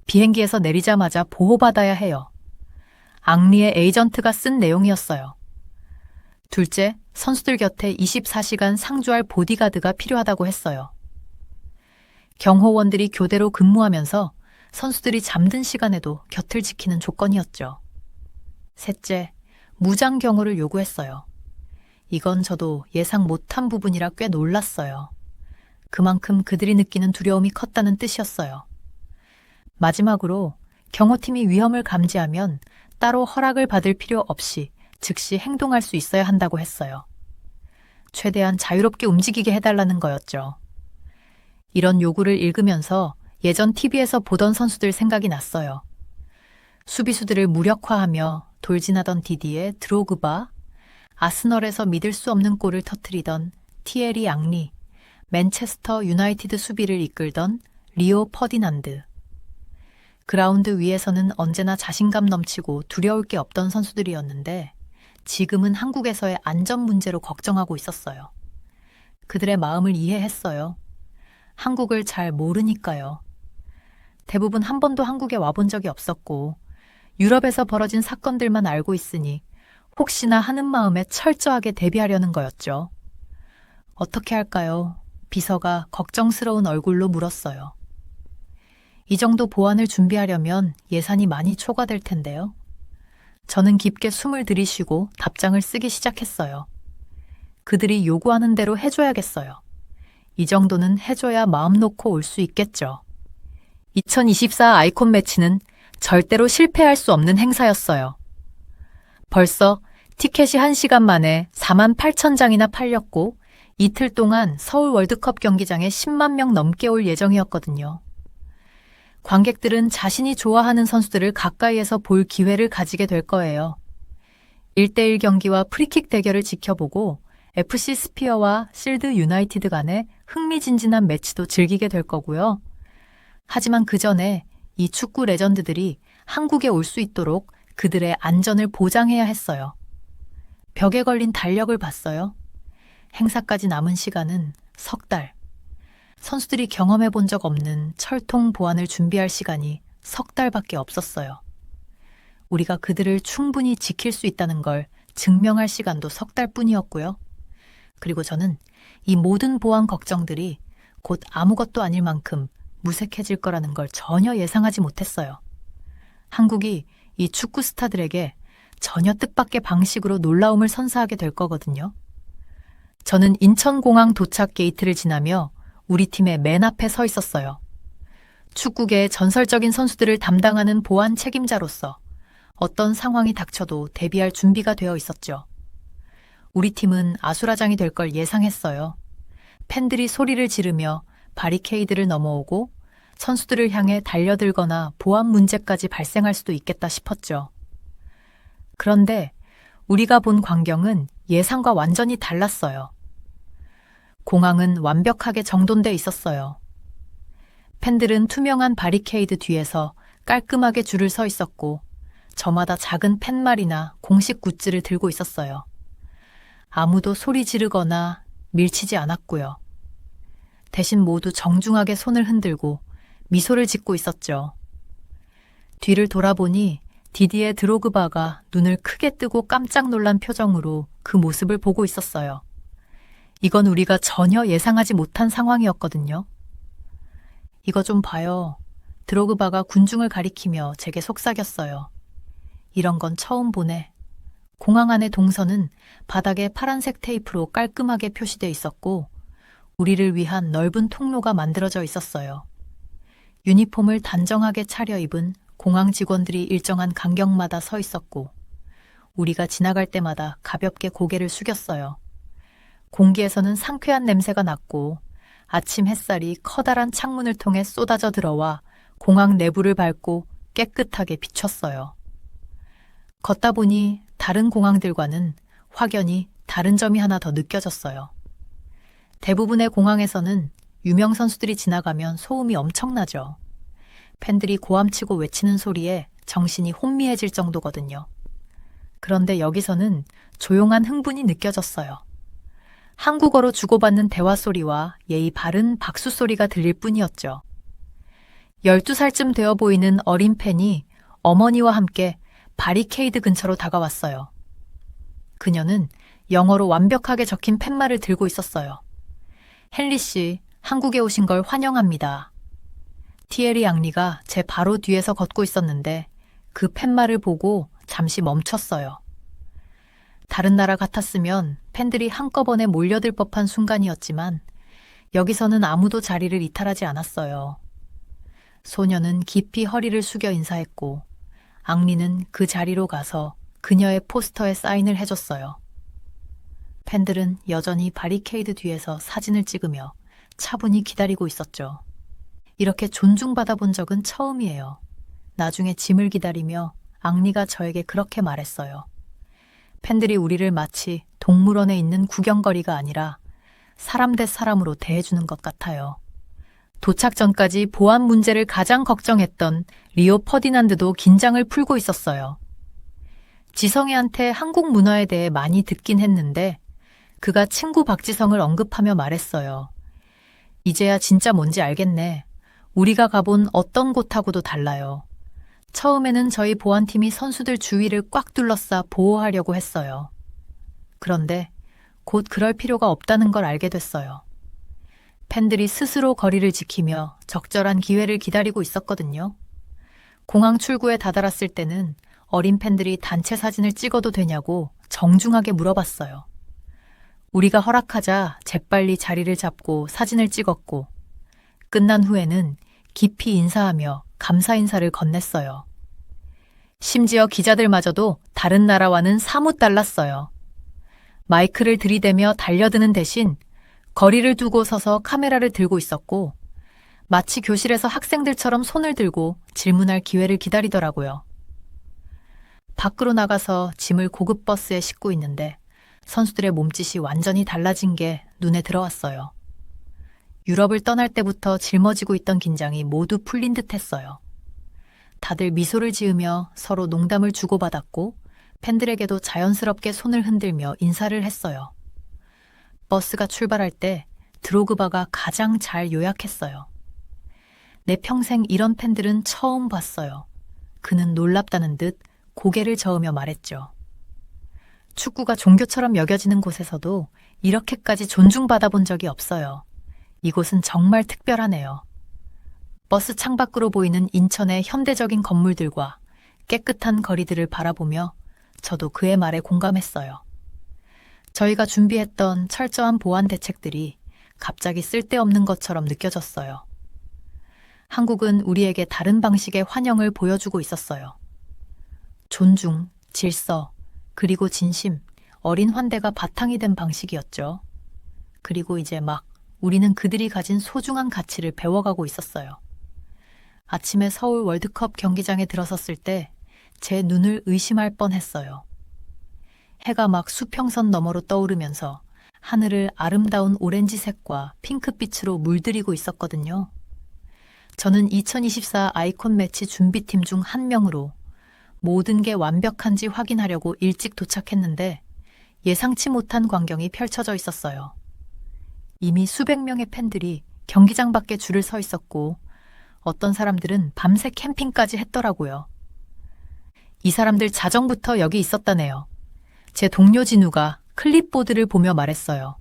비행기에서 내리자마자 보호받아야 해요. 앙리의 에이전트가 쓴 내용이었어요. 둘째, 선수들 곁에 24시간 상주할 보디가드가 필요하다고 했어요. 경호원들이 교대로 근무하면서 선수들이 잠든 시간에도 곁을 지키는 조건이었죠. 셋째, 무장 경호를 요구했어요. 이건 저도 예상 못한 부분이라 꽤 놀랐어요. 그만큼 그들이 느끼는 두려움이 컸다는 뜻이었어요. 마지막으로 경호팀이 위험을 감지하면 따로 허락을 받을 필요 없이 즉시 행동할 수 있어야 한다고 했어요. 최대한 자유롭게 움직이게 해달라는 거였죠. 이런 요구를 읽으면서 예전 TV에서 보던 선수들 생각이 났어요. 수비수들을 무력화하며 돌진하던 디디에 드로그바, 아스널에서 믿을 수 없는 골을 터뜨리던 티에리 앙리, 맨체스터 유나이티드 수비를 이끌던 리오 퍼디난드. 그라운드 위에서는 언제나 자신감 넘치고 두려울 게 없던 선수들이었는데 지금은 한국에서의 안전 문제로 걱정하고 있었어요. 그들의 마음을 이해했어요. 한국을 잘 모르니까요. 대부분 한 번도 한국에 와본 적이 없었고 유럽에서 벌어진 사건들만 알고 있으니 혹시나 하는 마음에 철저하게 대비하려는 거였죠. 어떻게 할까요? 비서가 걱정스러운 얼굴로 물었어요. 이 정도 보안을 준비하려면 예산이 많이 초과될 텐데요. 저는 깊게 숨을 들이쉬고 답장을 쓰기 시작했어요. 그들이 요구하는 대로 해줘야겠어요. 이 정도는 해줘야 마음 놓고 올 수 있겠죠. 2024 아이콘 매치는 절대로 실패할 수 없는 행사였어요. 벌써 티켓이 1시간 만에 48,000장이나 팔렸고 이틀 동안 서울 월드컵 경기장에 10만 명 넘게 올 예정이었거든요. 관객들은 자신이 좋아하는 선수들을 가까이에서 볼 기회를 가지게 될 거예요. 1대1 경기와 프리킥 대결을 지켜보고 FC 스피어와 실드 유나이티드 간의 흥미진진한 매치도 즐기게 될 거고요. 하지만 그 전에 이 축구 레전드들이 한국에 올 수 있도록 그들의 안전을 보장해야 했어요. 벽에 걸린 달력을 봤어요. 행사까지 남은 시간은 석 달. 선수들이 경험해 본 적 없는 철통 보안을 준비할 시간이 석 달밖에 없었어요. 우리가 그들을 충분히 지킬 수 있다는 걸 증명할 시간도 석 달뿐이었고요. 그리고 저는 이 모든 보안 걱정들이 곧 아무것도 아닐 만큼 무색해질 거라는 걸 전혀 예상하지 못했어요. 한국이 이 축구 스타들에게 전혀 뜻밖의 방식으로 놀라움을 선사하게 될 거거든요. 저는 인천공항 도착 게이트를 지나며 우리 팀의 맨 앞에 서 있었어요. 축구계의 전설적인 선수들을 담당하는 보안 책임자로서 어떤 상황이 닥쳐도 대비할 준비가 되어 있었죠. 우리 팀은 아수라장이 될 걸 예상했어요. 팬들이 소리를 지르며 바리케이드를 넘어오고 선수들을 향해 달려들거나 보안 문제까지 발생할 수도 있겠다 싶었죠. 그런데 우리가 본 광경은 예상과 완전히 달랐어요. 공항은 완벽하게 정돈돼 있었어요. 팬들은 투명한 바리케이드 뒤에서 깔끔하게 줄을 서 있었고 저마다 작은 팻말이나 공식 굿즈를 들고 있었어요. 아무도 소리 지르거나 밀치지 않았고요. 대신 모두 정중하게 손을 흔들고 미소를 짓고 있었죠. 뒤를 돌아보니 디디에 드로그바가 눈을 크게 뜨고 깜짝 놀란 표정으로 그 모습을 보고 있었어요. 이건 우리가 전혀 예상하지 못한 상황이었거든요. 이거 좀 봐요. 드로그바가 군중을 가리키며 제게 속삭였어요. 이런 건 처음 보네. 공항 안의 동선은 바닥에 파란색 테이프로 깔끔하게 표시돼 있었고 우리를 위한 넓은 통로가 만들어져 있었어요. 유니폼을 단정하게 차려입은 공항 직원들이 일정한 간격마다 서 있었고 우리가 지나갈 때마다 가볍게 고개를 숙였어요. 공기에서는 상쾌한 냄새가 났고 아침 햇살이 커다란 창문을 통해 쏟아져 들어와 공항 내부를 밝고 깨끗하게 비췄어요. 걷다 보니 다른 공항들과는 확연히 다른 점이 하나 더 느껴졌어요. 대부분의 공항에서는 유명 선수들이 지나가면 소음이 엄청나죠. 팬들이 고함치고 외치는 소리에 정신이 혼미해질 정도거든요. 그런데 여기서는 조용한 흥분이 느껴졌어요. 한국어로 주고받는 대화 소리와 예의 바른 박수 소리가 들릴 뿐이었죠. 12살쯤 되어 보이는 어린 팬이 어머니와 함께 바리케이드 근처로 다가왔어요. 그녀는 영어로 완벽하게 적힌 팻말을 들고 있었어요. 헨리 씨, 한국에 오신 걸 환영합니다. 티에리 앙리가 제 바로 뒤에서 걷고 있었는데 그 팻말을 보고 잠시 멈췄어요. 다른 나라 같았으면 팬들이 한꺼번에 몰려들 법한 순간이었지만 여기서는 아무도 자리를 이탈하지 않았어요. 소녀는 깊이 허리를 숙여 인사했고 앙리는 그 자리로 가서 그녀의 포스터에 사인을 해줬어요. 팬들은 여전히 바리케이드 뒤에서 사진을 찍으며 차분히 기다리고 있었죠. 이렇게 존중받아 본 적은 처음이에요. 나중에 짐을 기다리며 앙리가 저에게 그렇게 말했어요. 팬들이 우리를 마치 동물원에 있는 구경거리가 아니라 사람 대 사람으로 대해주는 것 같아요. 도착 전까지 보안 문제를 가장 걱정했던 리오 퍼디난드도 긴장을 풀고 있었어요. 지성이한테 한국 문화에 대해 많이 듣긴 했는데 그가 친구 박지성을 언급하며 말했어요. 이제야 진짜 뭔지 알겠네. 우리가 가본 어떤 곳하고도 달라요. 처음에는 저희 보안팀이 선수들 주위를 꽉 둘러싸 보호하려고 했어요. 그런데 곧 그럴 필요가 없다는 걸 알게 됐어요. 팬들이 스스로 거리를 지키며 적절한 기회를 기다리고 있었거든요. 공항 출구에 다다랐을 때는 어린 팬들이 단체 사진을 찍어도 되냐고 정중하게 물어봤어요. 우리가 허락하자 재빨리 자리를 잡고 사진을 찍었고 끝난 후에는 깊이 인사하며 감사 인사를 건넸어요. 심지어 기자들마저도 다른 나라와는 사뭇 달랐어요. 마이크를 들이대며 달려드는 대신 거리를 두고 서서 카메라를 들고 있었고 마치 교실에서 학생들처럼 손을 들고 질문할 기회를 기다리더라고요. 밖으로 나가서 짐을 고급 버스에 싣고 있는데 선수들의 몸짓이 완전히 달라진 게 눈에 들어왔어요. 유럽을 떠날 때부터 짊어지고 있던 긴장이 모두 풀린 듯 했어요. 다들 미소를 지으며 서로 농담을 주고받았고 팬들에게도 자연스럽게 손을 흔들며 인사를 했어요. 버스가 출발할 때 드로그바가 가장 잘 요약했어요. 내 평생 이런 팬들은 처음 봤어요. 그는 놀랍다는 듯 고개를 저으며 말했죠. 축구가 종교처럼 여겨지는 곳에서도 이렇게까지 존중받아 본 적이 없어요. 이곳은 정말 특별하네요. 버스 창밖으로 보이는 인천의 현대적인 건물들과 깨끗한 거리들을 바라보며 저도 그의 말에 공감했어요. 저희가 준비했던 철저한 보안 대책들이 갑자기 쓸데없는 것처럼 느껴졌어요. 한국은 우리에게 다른 방식의 환영을 보여주고 있었어요. 존중, 질서, 그리고 진심, 어린 환대가 바탕이 된 방식이었죠. 그리고 이제 막 우리는 그들이 가진 소중한 가치를 배워가고 있었어요. 아침에 서울 월드컵 경기장에 들어섰을 때 제 눈을 의심할 뻔했어요. 해가 막 수평선 너머로 떠오르면서 하늘을 아름다운 오렌지색과 핑크빛으로 물들이고 있었거든요. 저는 2024 아이콘 매치 준비팀 중 한 명으로 모든 게 완벽한지 확인하려고 일찍 도착했는데 예상치 못한 광경이 펼쳐져 있었어요. 이미 수백 명의 팬들이 경기장 밖에 줄을 서 있었고 어떤 사람들은 밤새 캠핑까지 했더라고요. 이 사람들 자정부터 여기 있었다네요. 제 동료 진우가 클립보드를 보며 말했어요.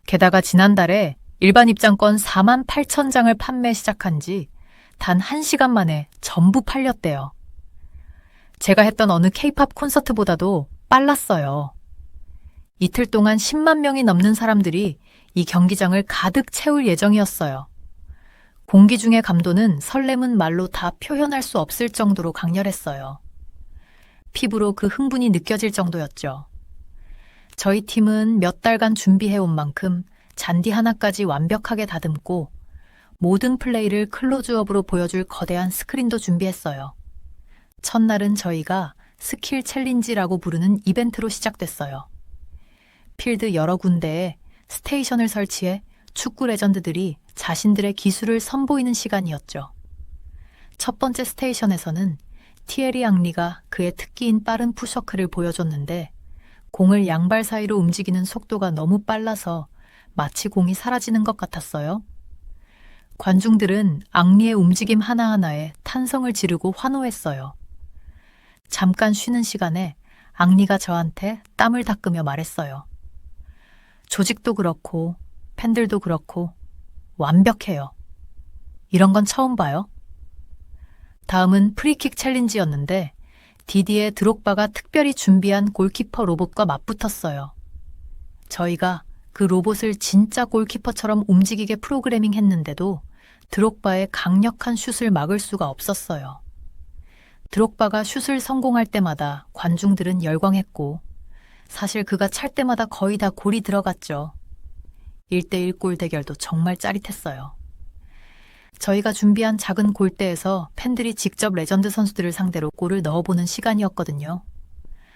게다가 지난달에 일반 입장권 48,000장을 판매 시작한 지 단 1시간 만에 전부 팔렸대요. 제가 했던 어느 K-팝 콘서트보다도 빨랐어요. 이틀 동안 10만 명이 넘는 사람들이 이 경기장을 가득 채울 예정이었어요. 공기 중의 감도는 설렘은 말로 다 표현할 수 없을 정도로 강렬했어요. 피부로 그 흥분이 느껴질 정도였죠. 저희 팀은 몇 달간 준비해온 만큼 잔디 하나까지 완벽하게 다듬고 모든 플레이를 클로즈업으로 보여줄 거대한 스크린도 준비했어요. 첫날은 저희가 스킬 챌린지라고 부르는 이벤트로 시작됐어요. 필드 여러 군데에 스테이션을 설치해 축구 레전드들이 자신들의 기술을 선보이는 시간이었죠. 첫 번째 스테이션에서는 티에리 앙리가 그의 특기인 빠른 푸셔크를 보여줬는데 공을 양발 사이로 움직이는 속도가 너무 빨라서 마치 공이 사라지는 것 같았어요. 관중들은 앙리의 움직임 하나하나에 탄성을 지르고 환호했어요. 잠깐 쉬는 시간에 앙리가 저한테 땀을 닦으며 말했어요. 조직도 그렇고 팬들도 그렇고 완벽해요. 이런 건 처음 봐요. 다음은 프리킥 챌린지였는데 디디에 드록바가 특별히 준비한 골키퍼 로봇과 맞붙었어요. 저희가 그 로봇을 진짜 골키퍼처럼 움직이게 프로그래밍 했는데도 드록바의 강력한 슛을 막을 수가 없었어요. 드록바가 슛을 성공할 때마다 관중들은 열광했고 사실 그가 찰 때마다 거의 다 골이 들어갔죠. 1대1 골 대결도 정말 짜릿했어요. 저희가 준비한 작은 골대에서 팬들이 직접 레전드 선수들을 상대로 골을 넣어보는 시간이었거든요.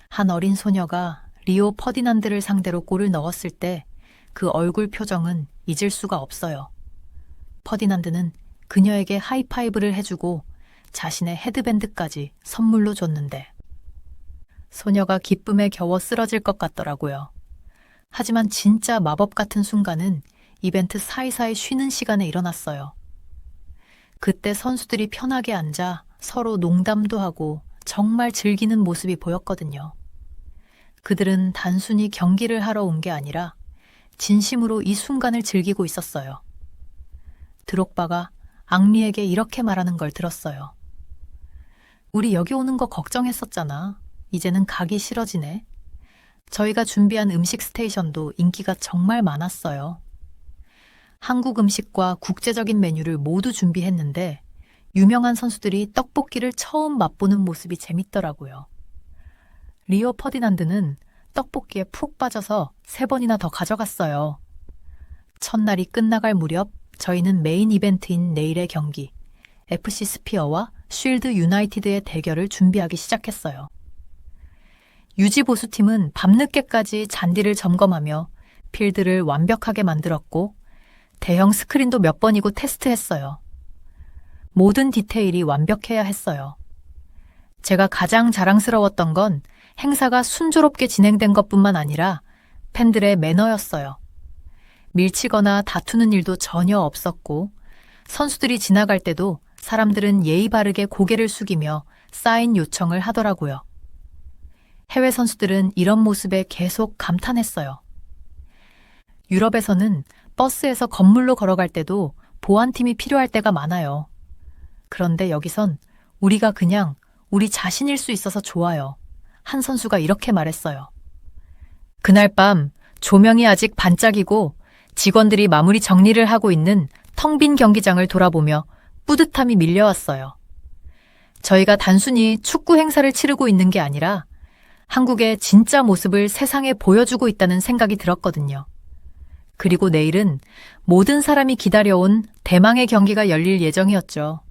한 어린 소녀가 리오 퍼디난드를 상대로 골을 넣었을 때 그 얼굴 표정은 잊을 수가 없어요. 퍼디난드는 그녀에게 하이파이브를 해주고 자신의 헤드밴드까지 선물로 줬는데 소녀가 기쁨에 겨워 쓰러질 것 같더라고요. 하지만 진짜 마법 같은 순간은 이벤트 사이사이 쉬는 시간에 일어났어요. 그때 선수들이 편하게 앉아 서로 농담도 하고 정말 즐기는 모습이 보였거든요. 그들은 단순히 경기를 하러 온 게 아니라 진심으로 이 순간을 즐기고 있었어요. 드록바가 앙리에게 이렇게 말하는 걸 들었어요. 우리 여기 오는 거 걱정했었잖아. 이제는 가기 싫어지네. 저희가 준비한 음식 스테이션도 인기가 정말 많았어요. 한국 음식과 국제적인 메뉴를 모두 준비했는데 유명한 선수들이 떡볶이를 처음 맛보는 모습이 재밌더라고요. 리오 퍼디난드는 떡볶이에 푹 빠져서 3번이나 더 가져갔어요. 첫날이 끝나갈 무렵 저희는 메인 이벤트인 내일의 경기, FC 스피어와 쉴드 유나이티드의 대결을 준비하기 시작했어요. 유지보수팀은 밤늦게까지 잔디를 점검하며 필드를 완벽하게 만들었고 대형 스크린도 몇 번이고 테스트했어요. 모든 디테일이 완벽해야 했어요. 제가 가장 자랑스러웠던 건 행사가 순조롭게 진행된 것뿐만 아니라 팬들의 매너였어요. 밀치거나 다투는 일도 전혀 없었고 선수들이 지나갈 때도 사람들은 예의 바르게 고개를 숙이며 사인 요청을 하더라고요. 해외 선수들은 이런 모습에 계속 감탄했어요. 유럽에서는 버스에서 건물로 걸어갈 때도 보안팀이 필요할 때가 많아요. 그런데 여기선 우리가 그냥 우리 자신일 수 있어서 좋아요. 한 선수가 이렇게 말했어요. 그날 밤 조명이 아직 반짝이고 직원들이 마무리 정리를 하고 있는 텅 빈 경기장을 돌아보며 뿌듯함이 밀려왔어요. 저희가 단순히 축구 행사를 치르고 있는 게 아니라 한국의 진짜 모습을 세상에 보여주고 있다는 생각이 들었거든요. 그리고 내일은 모든 사람이 기다려온 대망의 경기가 열릴 예정이었죠.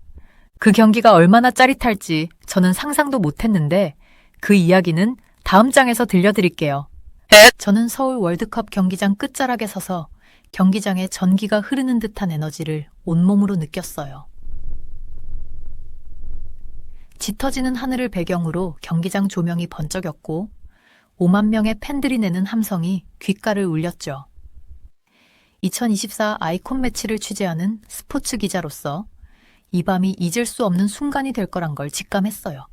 그 경기가 얼마나 짜릿할지 저는 상상도 못했는데 그 이야기는 다음 장에서 들려드릴게요. 저는 서울 월드컵 경기장 끝자락에 서서 경기장에 전기가 흐르는 듯한 에너지를 온몸으로 느꼈어요. 짙어지는 하늘을 배경으로 경기장 조명이 번쩍였고 5만 명의 팬들이 내는 함성이 귓가를 울렸죠. 2024 아이콘 매치를 취재하는 스포츠 기자로서 이 밤이 잊을 수 없는 순간이 될 거란 걸 직감했어요.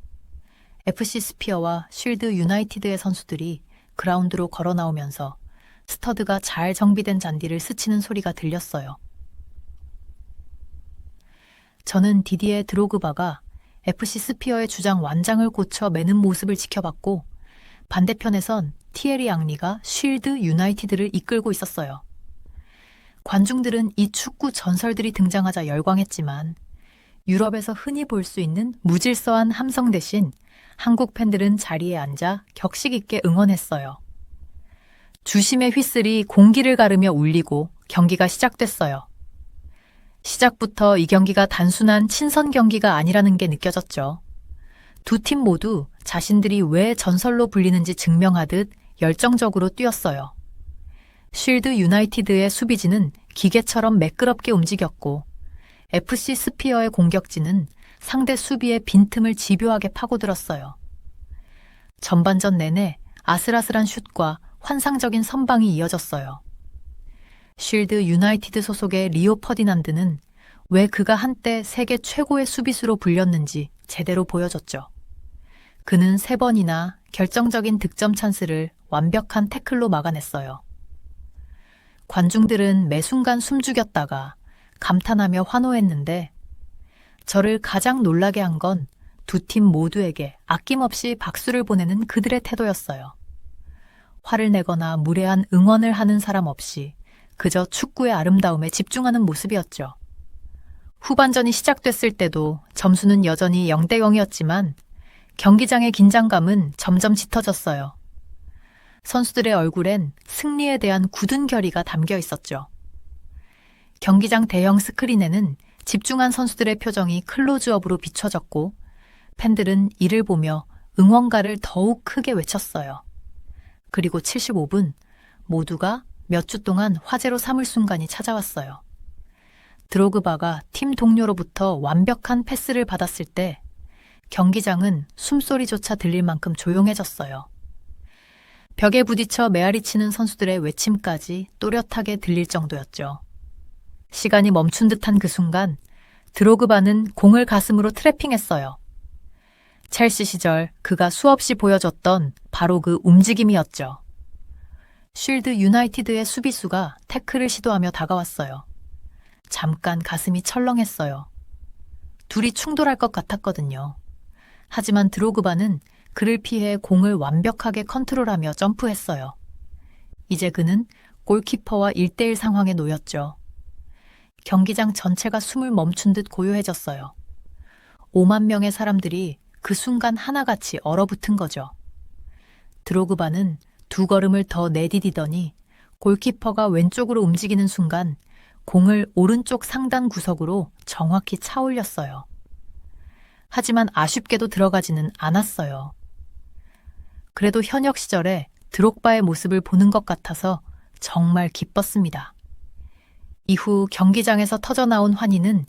FC 스피어와 쉴드 유나이티드의 선수들이 그라운드로 걸어 나오면서 스터드가 잘 정비된 잔디를 스치는 소리가 들렸어요. 저는 디디에 드로그바가 FC 스피어의 주장 완장을 고쳐 매는 모습을 지켜봤고 반대편에선 티에리 앙리가 쉴드 유나이티드를 이끌고 있었어요. 관중들은 이 축구 전설들이 등장하자 열광했지만 유럽에서 흔히 볼 수 있는 무질서한 함성 대신 한국 팬들은 자리에 앉아 격식 있게 응원했어요. 주심의 휘슬이 공기를 가르며 울리고 경기가 시작됐어요. 시작부터 이 경기가 단순한 친선 경기가 아니라는 게 느껴졌죠. 두 팀 모두 자신들이 왜 전설로 불리는지 증명하듯 열정적으로 뛰었어요. 쉴드 유나이티드의 수비진은 기계처럼 매끄럽게 움직였고 FC 스피어의 공격진은 상대 수비의 빈틈을 집요하게 파고들었어요. 전반전 내내 아슬아슬한 슛과 환상적인 선방이 이어졌어요. 쉴드 유나이티드 소속의 리오 퍼디난드는 왜 그가 한때 세계 최고의 수비수로 불렸는지 제대로 보여줬죠. 그는 3번이나 결정적인 득점 찬스를 완벽한 태클로 막아냈어요. 관중들은 매 순간 숨죽였다가 감탄하며 환호했는데 저를 가장 놀라게 한 건 두 팀 모두에게 아낌없이 박수를 보내는 그들의 태도였어요. 화를 내거나 무례한 응원을 하는 사람 없이 그저 축구의 아름다움에 집중하는 모습이었죠. 후반전이 시작됐을 때도 점수는 여전히 0대 0이었지만 경기장의 긴장감은 점점 짙어졌어요. 선수들의 얼굴엔 승리에 대한 굳은 결의가 담겨 있었죠. 경기장 대형 스크린에는 집중한 선수들의 표정이 클로즈업으로 비춰졌고 팬들은 이를 보며 응원가를 더욱 크게 외쳤어요. 그리고 75분 모두가 몇 주 동안 화제로 삼을 순간이 찾아왔어요. 드로그바가 팀 동료로부터 완벽한 패스를 받았을 때 경기장은 숨소리조차 들릴 만큼 조용해졌어요. 벽에 부딪혀 메아리치는 선수들의 외침까지 또렷하게 들릴 정도였죠. 시간이 멈춘 듯한 그 순간 드로그바는 공을 가슴으로 트래핑했어요. 첼시 시절 그가 수없이 보여줬던 바로 그 움직임이었죠. 쉴드 유나이티드의 수비수가 태클을 시도하며 다가왔어요. 잠깐 가슴이 철렁했어요. 둘이 충돌할 것 같았거든요. 하지만 드로그바는 그를 피해 공을 완벽하게 컨트롤하며 점프했어요. 이제 그는 골키퍼와 1대1 상황에 놓였죠. 경기장 전체가 숨을 멈춘 듯 고요해졌어요. 5만 명의 사람들이 그 순간 하나같이 얼어붙은 거죠. 드로그바는 2걸음을 더 내디디더니 골키퍼가 왼쪽으로 움직이는 순간 공을 오른쪽 상단 구석으로 정확히 차 올렸어요. 하지만 아쉽게도 들어가지는 않았어요. 그래도 현역 시절에 드록바의 모습을 보는 것 같아서 정말 기뻤습니다. 이후 경기장에서 터져나온 환희는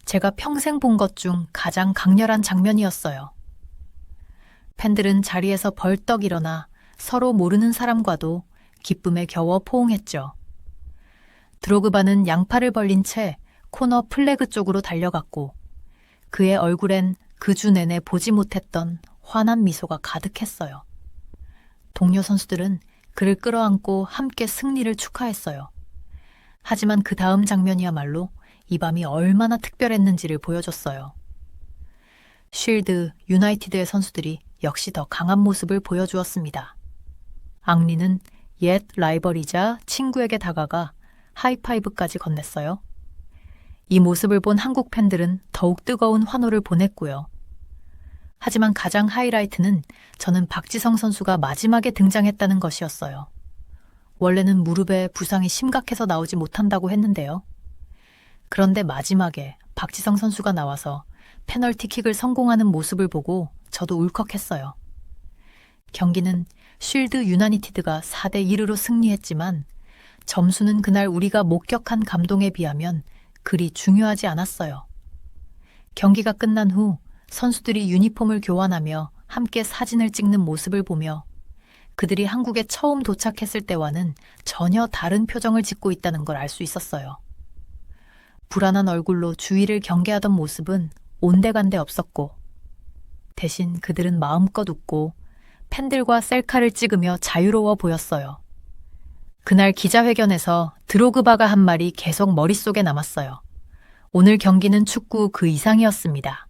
제가 평생 본 것 중 가장 강렬한 장면이었어요. 팬들은 자리에서 벌떡 일어나 서로 모르는 사람과도 기쁨에 겨워 포옹했죠. 드로그바는 양팔을 벌린 채 코너 플래그 쪽으로 달려갔고 그의 얼굴엔 그 주 내내 보지 못했던 환한 미소가 가득했어요. 동료 선수들은 그를 끌어안고 함께 승리를 축하했어요. 하지만 그 다음 장면이야말로 이 밤이 얼마나 특별했는지를 보여줬어요. 쉴드 유나이티드의 선수들이 역시 더 강한 모습을 보여주었습니다. 앙리는 옛 라이벌이자 친구에게 다가가 하이파이브까지 건넸어요. 이 모습을 본 한국 팬들은 더욱 뜨거운 환호를 보냈고요. 하지만 가장 하이라이트는 저는 박지성 선수가 마지막에 등장했다는 것이었어요. 원래는 무릎에 부상이 심각해서 나오지 못한다고 했는데요. 그런데 마지막에 박지성 선수가 나와서 페널티킥을 성공하는 모습을 보고 저도 울컥했어요. 경기는 쉴드 유나이티드가 4대1으로 승리했지만 점수는 그날 우리가 목격한 감동에 비하면 그리 중요하지 않았어요. 경기가 끝난 후 선수들이 유니폼을 교환하며 함께 사진을 찍는 모습을 보며 그들이 한국에 처음 도착했을 때와는 전혀 다른 표정을 짓고 있다는 걸 알 수 있었어요. 불안한 얼굴로 주위를 경계하던 모습은 온데간데 없었고 대신 그들은 마음껏 웃고 팬들과 셀카를 찍으며 자유로워 보였어요. 그날 기자회견에서 드로그바가 한 말이 계속 머릿속에 남았어요. 오늘 경기는 축구 그 이상이었습니다.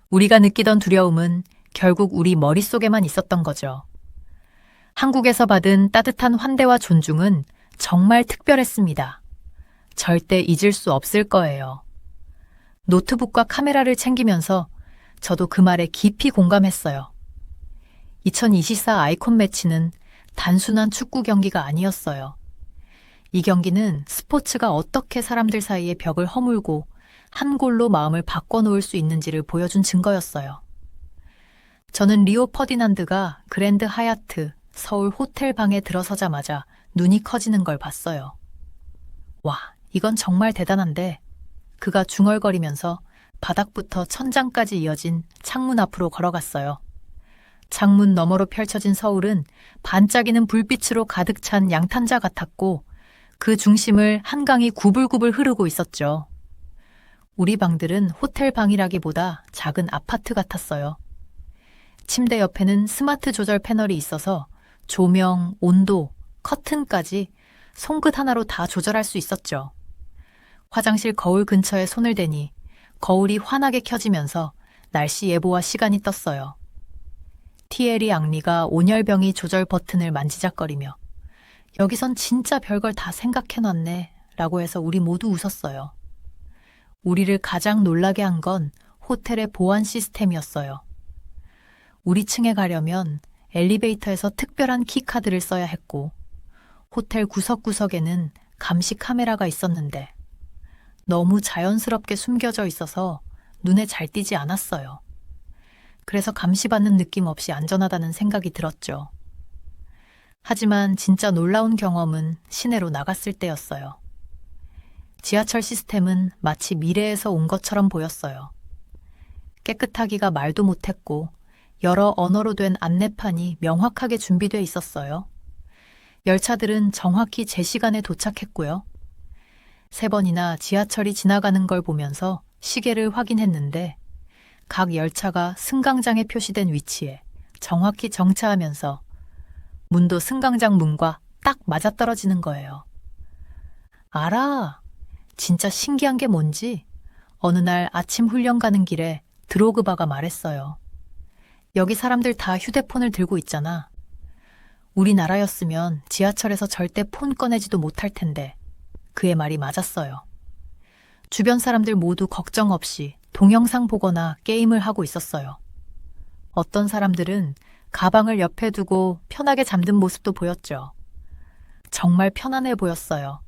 우리가 느끼던 두려움은 결국 우리 머릿속에만 있었던 거죠. 한국에서 받은 따뜻한 환대와 존중은 정말 특별했습니다. 절대 잊을 수 없을 거예요. 노트북과 카메라를 챙기면서 저도 그 말에 깊이 공감했어요. 2024 아이콘 매치는 단순한 축구 경기가 아니었어요. 이 경기는 스포츠가 어떻게 사람들 사이의 벽을 허물고 한 골로 마음을 바꿔놓을 수 있는지를 보여준 증거였어요. 저는 리오 퍼디난드가 그랜드 하얏트 서울 호텔 방에 들어서자마자 눈이 커지는 걸 봤어요. 와, 이건 정말 대단한데 그가 중얼거리면서 바닥부터 천장까지 이어진 창문 앞으로 걸어갔어요. 창문 너머로 펼쳐진 서울은 반짝이는 불빛으로 가득 찬 양탄자 같았고 그 중심을 한강이 구불구불 흐르고 있었죠. 우리 방들은 호텔 방이라기보다 작은 아파트 같았어요. 침대 옆에는 스마트 조절 패널이 있어서 조명, 온도, 커튼까지 손끝 하나로 다 조절할 수 있었죠. 화장실 거울 근처에 손을 대니 거울이 환하게 켜지면서 날씨 예보와 시간이 떴어요. 티에리 앙리가 온열병이 조절 버튼을 만지작거리며 여기선 진짜 별걸 다 생각해놨네 라고 해서 우리 모두 웃었어요. 우리를 가장 놀라게 한 건 호텔의 보안 시스템이었어요. 우리 층에 가려면 엘리베이터에서 특별한 키카드를 써야 했고 호텔 구석구석에는 감시 카메라가 있었는데 너무 자연스럽게 숨겨져 있어서 눈에 잘 띄지 않았어요. 그래서 감시받는 느낌 없이 안전하다는 생각이 들었죠. 하지만 진짜 놀라운 경험은 시내로 나갔을 때였어요. 지하철 시스템은 마치 미래에서 온 것처럼 보였어요. 깨끗하기가 말도 못했고 여러 언어로 된 안내판이 명확하게 준비되어 있었어요. 열차들은 정확히 제 시간에 도착했고요. 3번이나 지하철이 지나가는 걸 보면서 시계를 확인했는데 각 열차가 승강장에 표시된 위치에 정확히 정차하면서 문도 승강장 문과 딱 맞아떨어지는 거예요. 알아! 진짜 신기한 게 뭔지 어느 날 아침 훈련 가는 길에 드로그바가 말했어요. 여기 사람들 다 휴대폰을 들고 있잖아. 우리나라였으면 지하철에서 절대 폰 꺼내지도 못할 텐데 그의 말이 맞았어요. 주변 사람들 모두 걱정 없이 동영상 보거나 게임을 하고 있었어요. 어떤 사람들은 가방을 옆에 두고 편하게 잠든 모습도 보였죠. 정말 편안해 보였어요.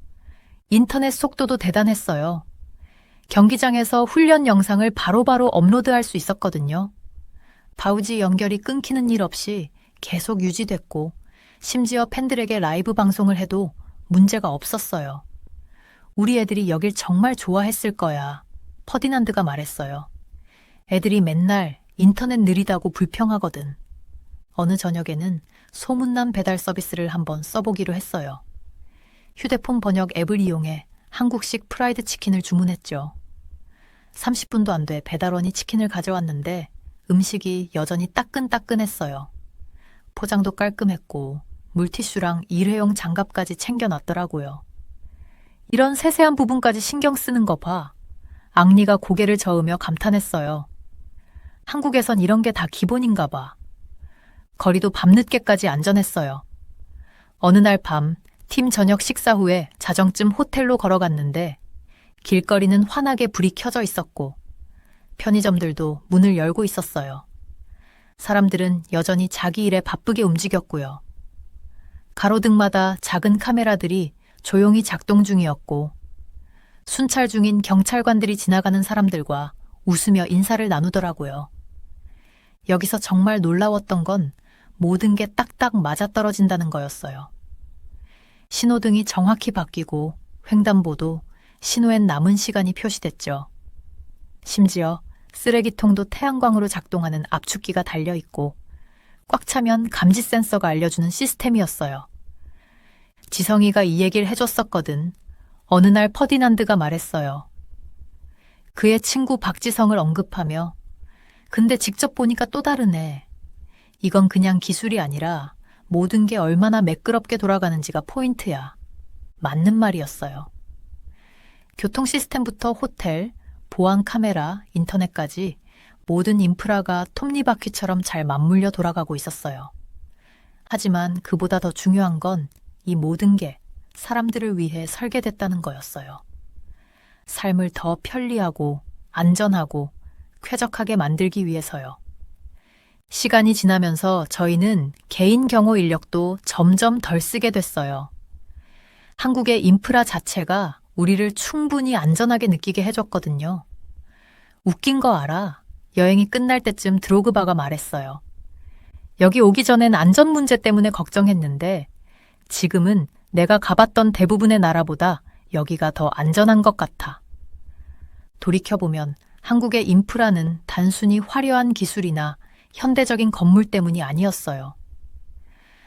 인터넷 속도도 대단했어요. 경기장에서 훈련 영상을 바로바로 업로드할 수 있었거든요. 바우지 연결이 끊기는 일 없이 계속 유지됐고 심지어 팬들에게 라이브 방송을 해도 문제가 없었어요. 우리 애들이 여길 정말 좋아했을 거야. 퍼디난드가 말했어요. 애들이 맨날 인터넷 느리다고 불평하거든. 어느 저녁에는 소문난 배달 서비스를 한번 써보기로 했어요. 휴대폰 번역 앱을 이용해 한국식 프라이드 치킨을 주문했죠. 30분도 안 돼 배달원이 치킨을 가져왔는데 음식이 여전히 따끈따끈했어요. 포장도 깔끔했고 물티슈랑 일회용 장갑까지 챙겨놨더라고요. 이런 세세한 부분까지 신경 쓰는 거 봐. 앙리가 고개를 저으며 감탄했어요. 한국에선 이런 게 다 기본인가 봐. 거리도 밤늦게까지 안전했어요. 어느 날 밤 팀 저녁 식사 후에 자정쯤 호텔로 걸어갔는데 길거리는 환하게 불이 켜져 있었고 편의점들도 문을 열고 있었어요. 사람들은 여전히 자기 일에 바쁘게 움직였고요. 가로등마다 작은 카메라들이 조용히 작동 중이었고 순찰 중인 경찰관들이 지나가는 사람들과 웃으며 인사를 나누더라고요. 여기서 정말 놀라웠던 건 모든 게 딱딱 맞아떨어진다는 거였어요. 신호등이 정확히 바뀌고 횡단보도, 신호엔 남은 시간이 표시됐죠. 심지어 쓰레기통도 태양광으로 작동하는 압축기가 달려있고 꽉 차면 감지 센서가 알려주는 시스템이었어요. 지성이가 이 얘기를 해줬었거든. 어느 날 퍼디난드가 말했어요. 그의 친구 박지성을 언급하며 근데 직접 보니까 또 다르네. 이건 그냥 기술이 아니라 모든 게 얼마나 매끄럽게 돌아가는지가 포인트야. 맞는 말이었어요. 교통 시스템부터 호텔, 보안 카메라, 인터넷까지 모든 인프라가 톱니바퀴처럼 잘 맞물려 돌아가고 있었어요. 하지만 그보다 더 중요한 건 이 모든 게 사람들을 위해 설계됐다는 거였어요. 삶을 더 편리하고 안전하고 쾌적하게 만들기 위해서요. 시간이 지나면서 저희는 개인 경호 인력도 점점 덜 쓰게 됐어요. 한국의 인프라 자체가 우리를 충분히 안전하게 느끼게 해줬거든요. 웃긴 거 알아? 여행이 끝날 때쯤 드로그바가 말했어요. 여기 오기 전엔 안전 문제 때문에 걱정했는데 지금은 내가 가봤던 대부분의 나라보다 여기가 더 안전한 것 같아. 돌이켜보면 한국의 인프라는 단순히 화려한 기술이나 현대적인 건물 때문이 아니었어요.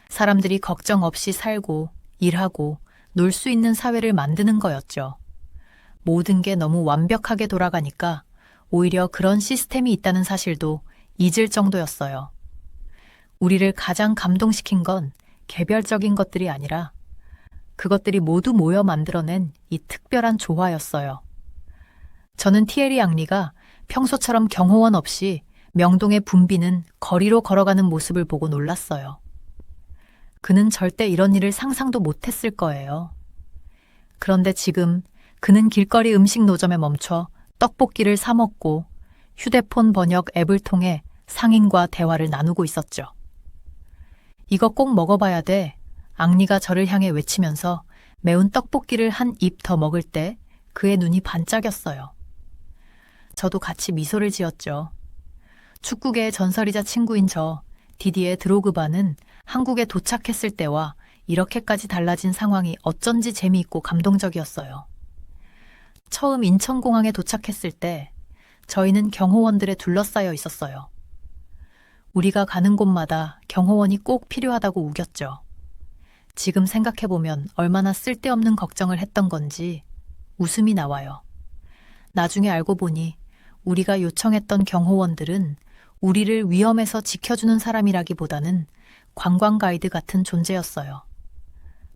사람들이 걱정 없이 살고 일하고 놀 수 있는 사회를 만드는 거였죠. 모든 게 너무 완벽하게 돌아가니까 오히려 그런 시스템이 있다는 사실도 잊을 정도였어요. 우리를 가장 감동시킨 건 개별적인 것들이 아니라 그것들이 모두 모여 만들어낸 이 특별한 조화였어요. 저는 티에리 앙리가 평소처럼 경호원 없이 명동의 붐비는 거리로 걸어가는 모습을 보고 놀랐어요. 그는 절대 이런 일을 상상도 못했을 거예요. 그런데 지금 그는 길거리 음식 노점에 멈춰 떡볶이를 사 먹고 휴대폰 번역 앱을 통해 상인과 대화를 나누고 있었죠. 이거 꼭 먹어봐야 돼. 앙리가 저를 향해 외치면서 매운 떡볶이를 한 입 더 먹을 때 그의 눈이 반짝였어요. 저도 같이 미소를 지었죠. 축구계의 전설이자 친구인 저 디디에 드로그바는 한국에 도착했을 때와 이렇게까지 달라진 상황이 어쩐지 재미있고 감동적이었어요. 처음 인천공항에 도착했을 때 저희는 경호원들에 둘러싸여 있었어요. 우리가 가는 곳마다 경호원이 꼭 필요하다고 우겼죠. 지금 생각해보면 얼마나 쓸데없는 걱정을 했던 건지 웃음이 나와요. 나중에 알고 보니 우리가 요청했던 경호원들은 우리를 위험에서 지켜주는 사람이라기보다는 관광 가이드 같은 존재였어요.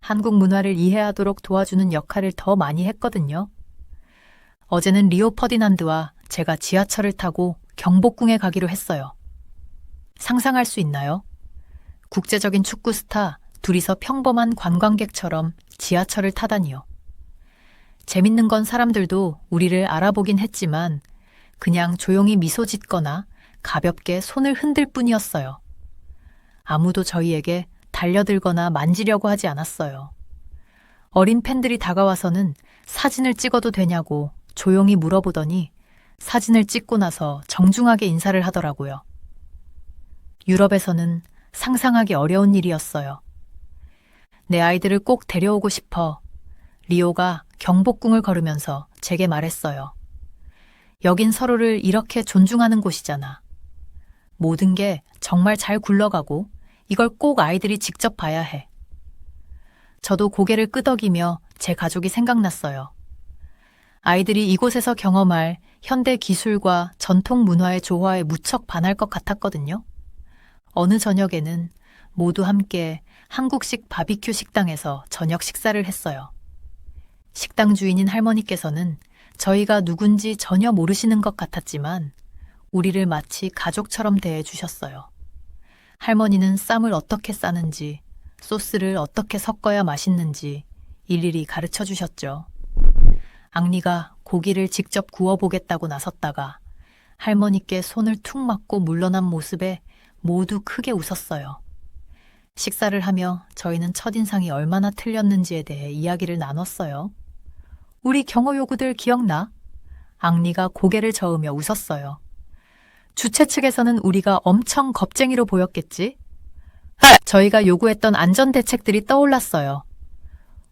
한국 문화를 이해하도록 도와주는 역할을 더 많이 했거든요. 어제는 리오 퍼디난드와 제가 지하철을 타고 경복궁에 가기로 했어요. 상상할 수 있나요? 국제적인 축구 스타 둘이서 평범한 관광객처럼 지하철을 타다니요. 재밌는 건 사람들도 우리를 알아보긴 했지만 그냥 조용히 미소 짓거나 가볍게 손을 흔들 뿐이었어요. 아무도 저희에게 달려들거나 만지려고 하지 않았어요. 어린 팬들이 다가와서는 사진을 찍어도 되냐고 조용히 물어보더니 사진을 찍고 나서 정중하게 인사를 하더라고요. 유럽에서는 상상하기 어려운 일이었어요. 내 아이들을 꼭 데려오고 싶어. 리오가 경복궁을 걸으면서 제게 말했어요. 여긴 서로를 이렇게 존중하는 곳이잖아. 모든 게 정말 잘 굴러가고 이걸 꼭 아이들이 직접 봐야 해. 저도 고개를 끄덕이며 제 가족이 생각났어요. 아이들이 이곳에서 경험할 현대 기술과 전통 문화의 조화에 무척 반할 것 같았거든요. 어느 저녁에는 모두 함께 한국식 바비큐 식당에서 저녁 식사를 했어요. 식당 주인인 할머니께서는 저희가 누군지 전혀 모르시는 것 같았지만 우리를 마치 가족처럼 대해주셨어요. 할머니는 쌈을 어떻게 싸는지, 소스를 어떻게 섞어야 맛있는지 일일이 가르쳐 주셨죠. 앙리가 고기를 직접 구워보겠다고 나섰다가 할머니께 손을 툭 맞고 물러난 모습에 모두 크게 웃었어요. 식사를 하며 저희는 첫인상이 얼마나 틀렸는지에 대해 이야기를 나눴어요. 우리 경호 요구들 기억나? 앙리가 고개를 저으며 웃었어요. 주최 측에서는 우리가 엄청 겁쟁이로 보였겠지? 저희가 요구했던 안전대책들이 떠올랐어요.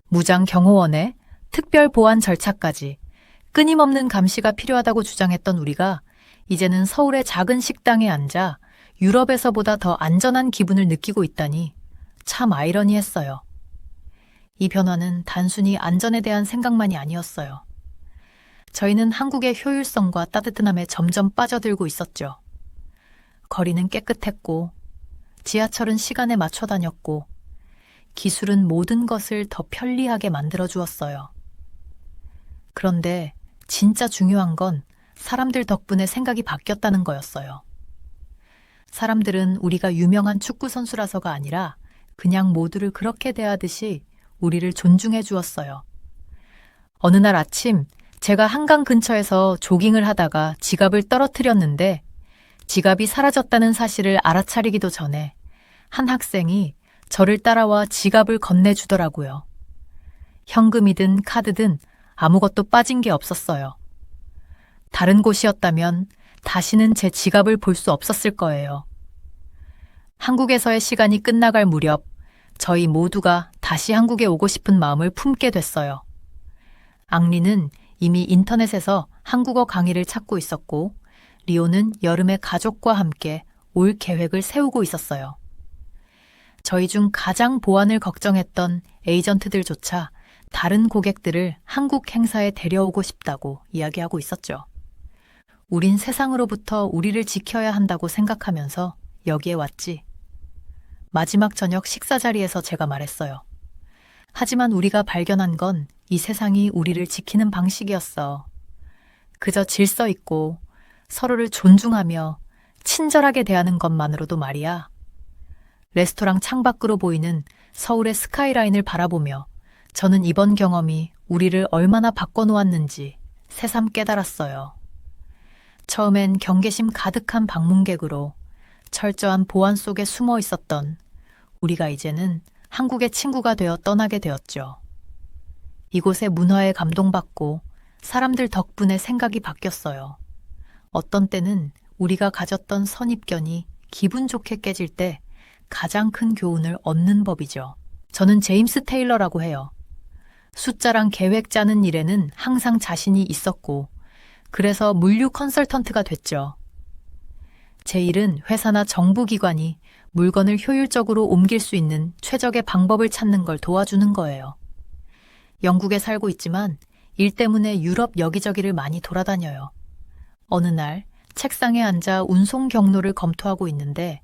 무장 경호원에 특별 보안 절차까지 끊임없는 감시가 필요하다고 주장했던 우리가 이제는 서울의 작은 식당에 앉아 유럽에서보다 더 안전한 기분을 느끼고 있다니 참 아이러니했어요. 이 변화는 단순히 안전에 대한 생각만이 아니었어요. 저희는 한국의 효율성과 따뜻함에 점점 빠져들고 있었죠. 거리는 깨끗했고, 지하철은 시간에 맞춰 다녔고, 기술은 모든 것을 더 편리하게 만들어 주었어요. 그런데 진짜 중요한 건 사람들 덕분에 생각이 바뀌었다는 거였어요. 사람들은 우리가 유명한 축구선수라서가 아니라 그냥 모두를 그렇게 대하듯이 우리를 존중해 주었어요. 어느 날 아침 제가 한강 근처에서 조깅을 하다가 지갑을 떨어뜨렸는데 지갑이 사라졌다는 사실을 알아차리기도 전에 한 학생이 저를 따라와 지갑을 건네주더라고요. 현금이든 카드든 아무것도 빠진 게 없었어요. 다른 곳이었다면 다시는 제 지갑을 볼 수 없었을 거예요. 한국에서의 시간이 끝나갈 무렵 저희 모두가 다시 한국에 오고 싶은 마음을 품게 됐어요. 앙리는 이미 인터넷에서 한국어 강의를 찾고 있었고 리오는 여름에 가족과 함께 올 계획을 세우고 있었어요. 저희 중 가장 보안을 걱정했던 에이전트들조차 다른 고객들을 한국 행사에 데려오고 싶다고 이야기하고 있었죠. 우린 세상으로부터 우리를 지켜야 한다고 생각하면서 여기에 왔지. 마지막 저녁 식사 자리에서 제가 말했어요. 하지만 우리가 발견한 건 이 세상이 우리를 지키는 방식이었어. 그저 질서 있고 서로를 존중하며 친절하게 대하는 것만으로도 말이야. 레스토랑 창밖으로 보이는 서울의 스카이라인을 바라보며 저는 이번 경험이 우리를 얼마나 바꿔놓았는지 새삼 깨달았어요. 처음엔 경계심 가득한 방문객으로 철저한 보안 속에 숨어 있었던 우리가 이제는 한국의 친구가 되어 떠나게 되었죠. 이곳의 문화에 감동받고 사람들 덕분에 생각이 바뀌었어요. 어떤 때는 우리가 가졌던 선입견이 기분 좋게 깨질 때 가장 큰 교훈을 얻는 법이죠. 저는 제임스 테일러라고 해요. 숫자랑 계획 짜는 일에는 항상 자신이 있었고 그래서 물류 컨설턴트가 됐죠. 제 일은 회사나 정부기관이 물건을 효율적으로 옮길 수 있는 최적의 방법을 찾는 걸 도와주는 거예요. 영국에 살고 있지만 일 때문에 유럽 여기저기를 많이 돌아다녀요. 어느 날 책상에 앉아 운송 경로를 검토하고 있는데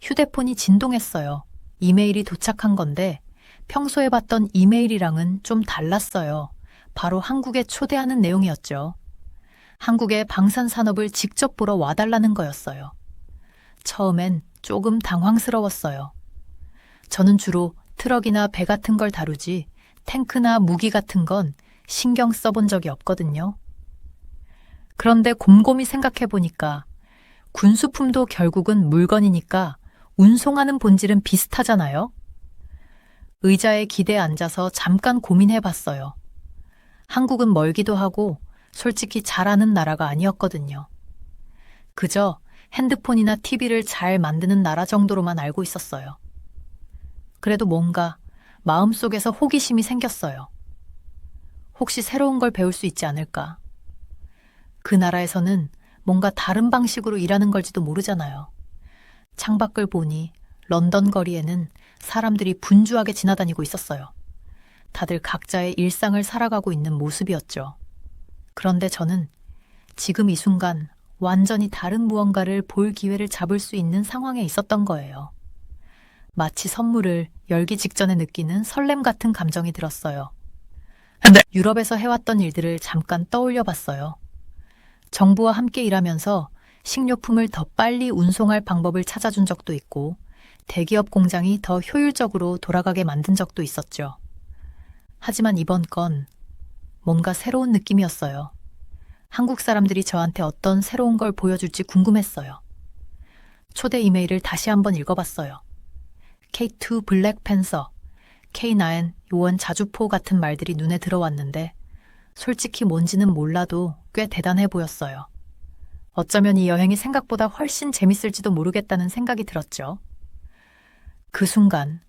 휴대폰이 진동했어요. 이메일이 도착한 건데 평소에 봤던 이메일이랑은 좀 달랐어요. 바로 한국에 초대하는 내용이었죠. 한국의 방산산업을 직접 보러 와달라는 거였어요. 처음엔 조금 당황스러웠어요. 저는 주로 트럭이나 배 같은 걸 다루지 탱크나 무기 같은 건 신경 써본 적이 없거든요. 그런데 곰곰이 생각해보니까 군수품도 결국은 물건이니까 운송하는 본질은 비슷하잖아요. 의자에 기대에 앉아서 잠깐 고민해봤어요. 한국은 멀기도 하고 솔직히 잘하는 나라가 아니었거든요. 그저 핸드폰이나 TV를 잘 만드는 나라 정도로만 알고 있었어요. 그래도 뭔가 마음속에서 호기심이 생겼어요. 혹시 새로운 걸 배울 수 있지 않을까? 그 나라에서는 뭔가 다른 방식으로 일하는 걸지도 모르잖아요. 창밖을 보니 런던 거리에는 사람들이 분주하게 지나다니고 있었어요. 다들 각자의 일상을 살아가고 있는 모습이었죠. 그런데 저는 지금 이 순간 완전히 다른 무언가를 볼 기회를 잡을 수 있는 상황에 있었던 거예요. 마치 선물을 열기 직전에 느끼는 설렘 같은 감정이 들었어요. 유럽에서 해왔던 일들을 잠깐 떠올려 봤어요. 정부와 함께 일하면서 식료품을 더 빨리 운송할 방법을 찾아준 적도 있고 대기업 공장이 더 효율적으로 돌아가게 만든 적도 있었죠. 하지만 이번 건 뭔가 새로운 느낌이었어요. 한국 사람들이 저한테 어떤 새로운 걸 보여줄지 궁금했어요. 초대 이메일을 다시 한번 읽어봤어요. K2 블랙팬서, K9 요원 자주포 같은 말들이 눈에 들어왔는데 솔직히 뭔지는 몰라도 꽤 대단해 보였어요. 어쩌면 이 여행이 생각보다 훨씬 재밌을지도 모르겠다는 생각이 들었죠. 그 순간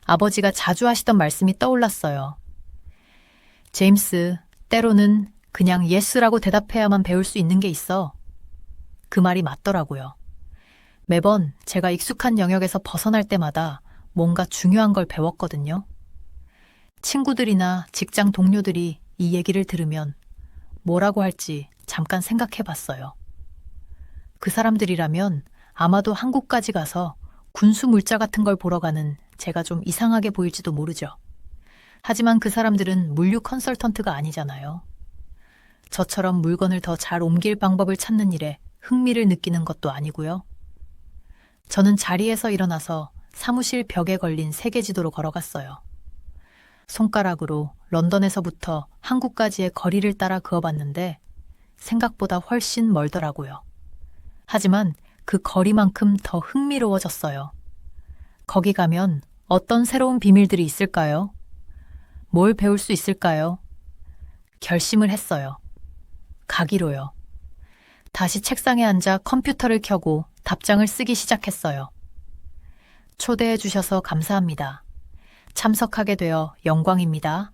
아버지가 자주 하시던 말씀이 떠올랐어요. 제임스, 때로는 그냥 예스라고 대답해야만 배울 수 있는 게 있어. 그 말이 맞더라고요. 매번 제가 익숙한 영역에서 벗어날 때마다 뭔가 중요한 걸 배웠거든요. 친구들이나 직장 동료들이 이 얘기를 들으면 뭐라고 할지 잠깐 생각해 봤어요. 그 사람들이라면 아마도 한국까지 가서 군수 물자 같은 걸 보러 가는 제가 좀 이상하게 보일지도 모르죠. 하지만 그 사람들은 물류 컨설턴트가 아니잖아요. 저처럼 물건을 더 잘 옮길 방법을 찾는 일에 흥미를 느끼는 것도 아니고요. 저는 자리에서 일어나서 사무실 벽에 걸린 세계 지도로 걸어갔어요. 손가락으로 런던에서부터 한국까지의 거리를 따라 그어봤는데 생각보다 훨씬 멀더라고요. 하지만 그 거리만큼 더 흥미로워졌어요. 거기 가면 어떤 새로운 비밀들이 있을까요? 뭘 배울 수 있을까요? 결심을 했어요. 가기로요. 다시 책상에 앉아 컴퓨터를 켜고 답장을 쓰기 시작했어요. 초대해 주셔서 감사합니다. 참석하게 되어 영광입니다.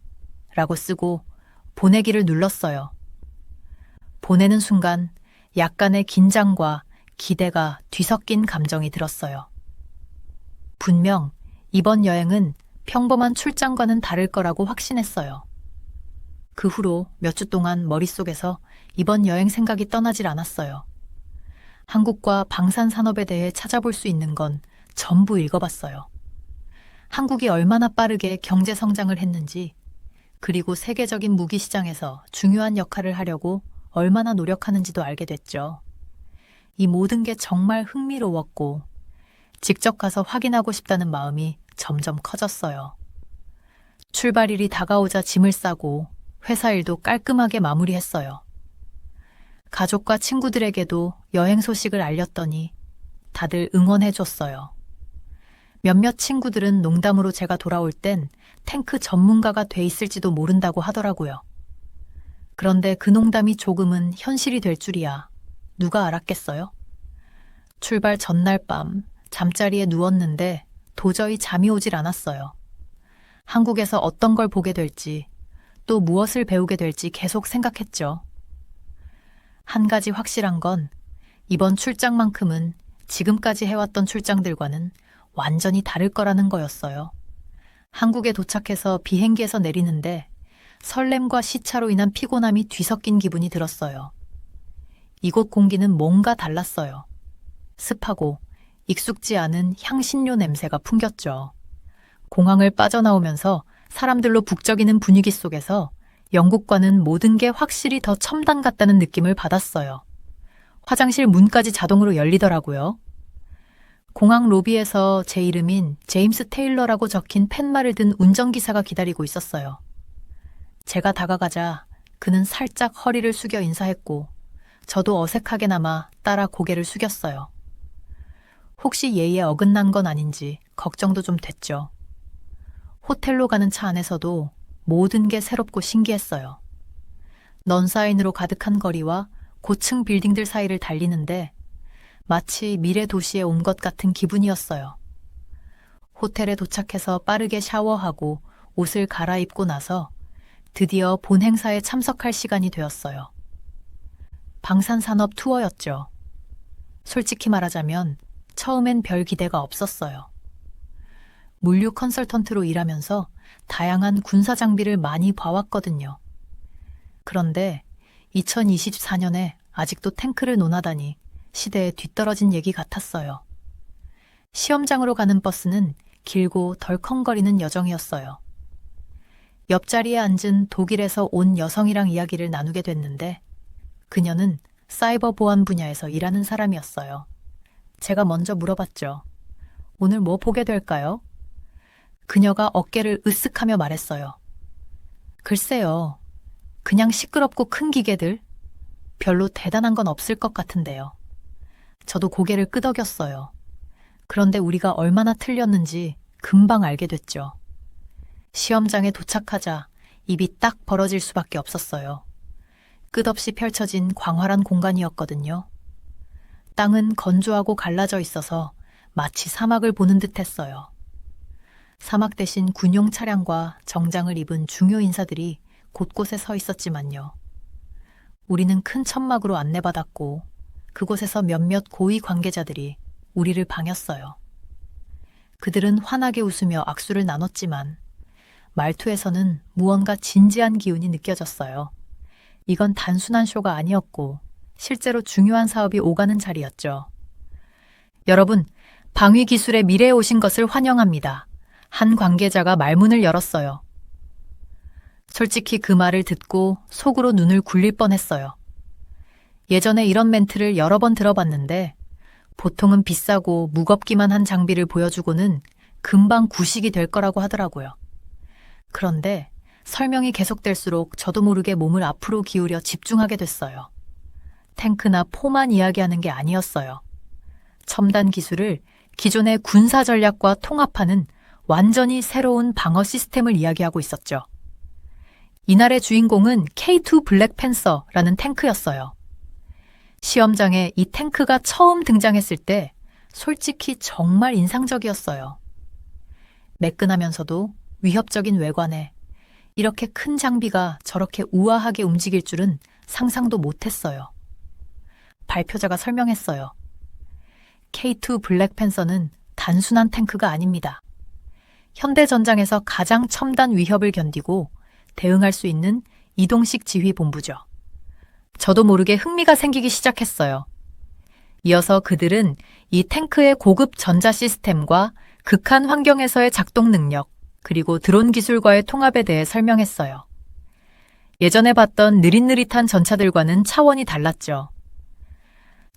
라고 쓰고 보내기를 눌렀어요. 보내는 순간 약간의 긴장과 기대가 뒤섞인 감정이 들었어요. 분명 이번 여행은 평범한 출장과는 다를 거라고 확신했어요. 그 후로 몇 주 동안 머릿속에서 이번 여행 생각이 떠나질 않았어요. 한국과 방산산업에 대해 찾아볼 수 있는 건 전부 읽어봤어요. 한국이 얼마나 빠르게 경제 성장을 했는지, 그리고 세계적인 무기 시장에서 중요한 역할을 하려고 얼마나 노력하는지도 알게 됐죠. 이 모든 게 정말 흥미로웠고 직접 가서 확인하고 싶다는 마음이 점점 커졌어요. 출발일이 다가오자 짐을 싸고 회사 일도 깔끔하게 마무리했어요. 가족과 친구들에게도 여행 소식을 알렸더니 다들 응원해줬어요. 몇몇 친구들은 농담으로 제가 돌아올 땐 탱크 전문가가 돼 있을지도 모른다고 하더라고요. 그런데 그 농담이 조금은 현실이 될 줄이야. 누가 알았겠어요? 출발 전날 밤 잠자리에 누웠는데 도저히 잠이 오질 않았어요. 한국에서 어떤 걸 보게 될지, 또 무엇을 배우게 될지 계속 생각했죠. 한 가지 확실한 건 이번 출장만큼은 지금까지 해왔던 출장들과는 완전히 다를 거라는 거였어요. 한국에 도착해서 비행기에서 내리는데 설렘과 시차로 인한 피곤함이 뒤섞인 기분이 들었어요. 이곳 공기는 뭔가 달랐어요. 습하고 익숙지 않은 향신료 냄새가 풍겼죠. 공항을 빠져나오면서 사람들로 북적이는 분위기 속에서 영국과는 모든 게 확실히 더 첨단 같다는 느낌을 받았어요. 화장실 문까지 자동으로 열리더라고요. 공항 로비에서 제 이름인 제임스 테일러라고 적힌 팻말을 든 운전기사가 기다리고 있었어요. 제가 다가가자 그는 살짝 허리를 숙여 인사했고 저도 어색하게나마 따라 고개를 숙였어요. 혹시 예의에 어긋난 건 아닌지 걱정도 좀 됐죠. 호텔로 가는 차 안에서도 모든 게 새롭고 신기했어요. 넌사인으로 가득한 거리와 고층 빌딩들 사이를 달리는데 마치 미래 도시에 온 것 같은 기분이었어요. 호텔에 도착해서 빠르게 샤워하고 옷을 갈아입고 나서 드디어 본 행사에 참석할 시간이 되었어요. 방산산업 투어였죠. 솔직히 말하자면 처음엔 별 기대가 없었어요. 물류 컨설턴트로 일하면서 다양한 군사 장비를 많이 봐왔거든요. 그런데 2024년에 아직도 탱크를 논하다니 시대에 뒤떨어진 얘기 같았어요. 시험장으로 가는 버스는 길고 덜컹거리는 여정이었어요. 옆자리에 앉은 독일에서 온 여성이랑 이야기를 나누게 됐는데 그녀는 사이버 보안 분야에서 일하는 사람이었어요. 제가 먼저 물어봤죠. 오늘 뭐 보게 될까요? 그녀가 어깨를 으쓱하며 말했어요. 글쎄요. 그냥 시끄럽고 큰 기계들? 별로 대단한 건 없을 것 같은데요. 저도 고개를 끄덕였어요. 그런데 우리가 얼마나 틀렸는지 금방 알게 됐죠. 시험장에 도착하자 입이 딱 벌어질 수밖에 없었어요. 끝없이 펼쳐진 광활한 공간이었거든요. 땅은 건조하고 갈라져 있어서 마치 사막을 보는 듯했어요. 사막 대신 군용 차량과 정장을 입은 중요 인사들이 곳곳에 서 있었지만요. 우리는 큰 천막으로 안내받았고 그곳에서 몇몇 고위 관계자들이 우리를 반겼어요. 그들은 환하게 웃으며 악수를 나눴지만 말투에서는 무언가 진지한 기운이 느껴졌어요. 이건 단순한 쇼가 아니었고 실제로 중요한 사업이 오가는 자리였죠. 여러분, 방위 기술의 미래에 오신 것을 환영합니다. 한 관계자가 말문을 열었어요. 솔직히 그 말을 듣고 속으로 눈을 굴릴 뻔했어요. 예전에 이런 멘트를 여러 번 들어봤는데 보통은 비싸고 무겁기만 한 장비를 보여주고는 금방 구식이 될 거라고 하더라고요. 그런데 설명이 계속될수록 저도 모르게 몸을 앞으로 기울여 집중하게 됐어요. 탱크나 포만 이야기하는 게 아니었어요. 첨단 기술을 기존의 군사 전략과 통합하는 완전히 새로운 방어 시스템을 이야기하고 있었죠. 이날의 주인공은 K2 블랙팬서라는 탱크였어요. 시험장에 이 탱크가 처음 등장했을 때 솔직히 정말 인상적이었어요. 매끈하면서도 위협적인 외관에 이렇게 큰 장비가 저렇게 우아하게 움직일 줄은 상상도 못했어요. 발표자가 설명했어요. K2 블랙팬서는 단순한 탱크가 아닙니다. 현대전장에서 가장 첨단 위협을 견디고 대응할 수 있는 이동식 지휘본부죠. 저도 모르게 흥미가 생기기 시작했어요. 이어서 그들은 이 탱크의 고급 전자 시스템과 극한 환경에서의 작동 능력, 그리고 드론 기술과의 통합에 대해 설명했어요. 예전에 봤던 느릿느릿한 전차들과는 차원이 달랐죠.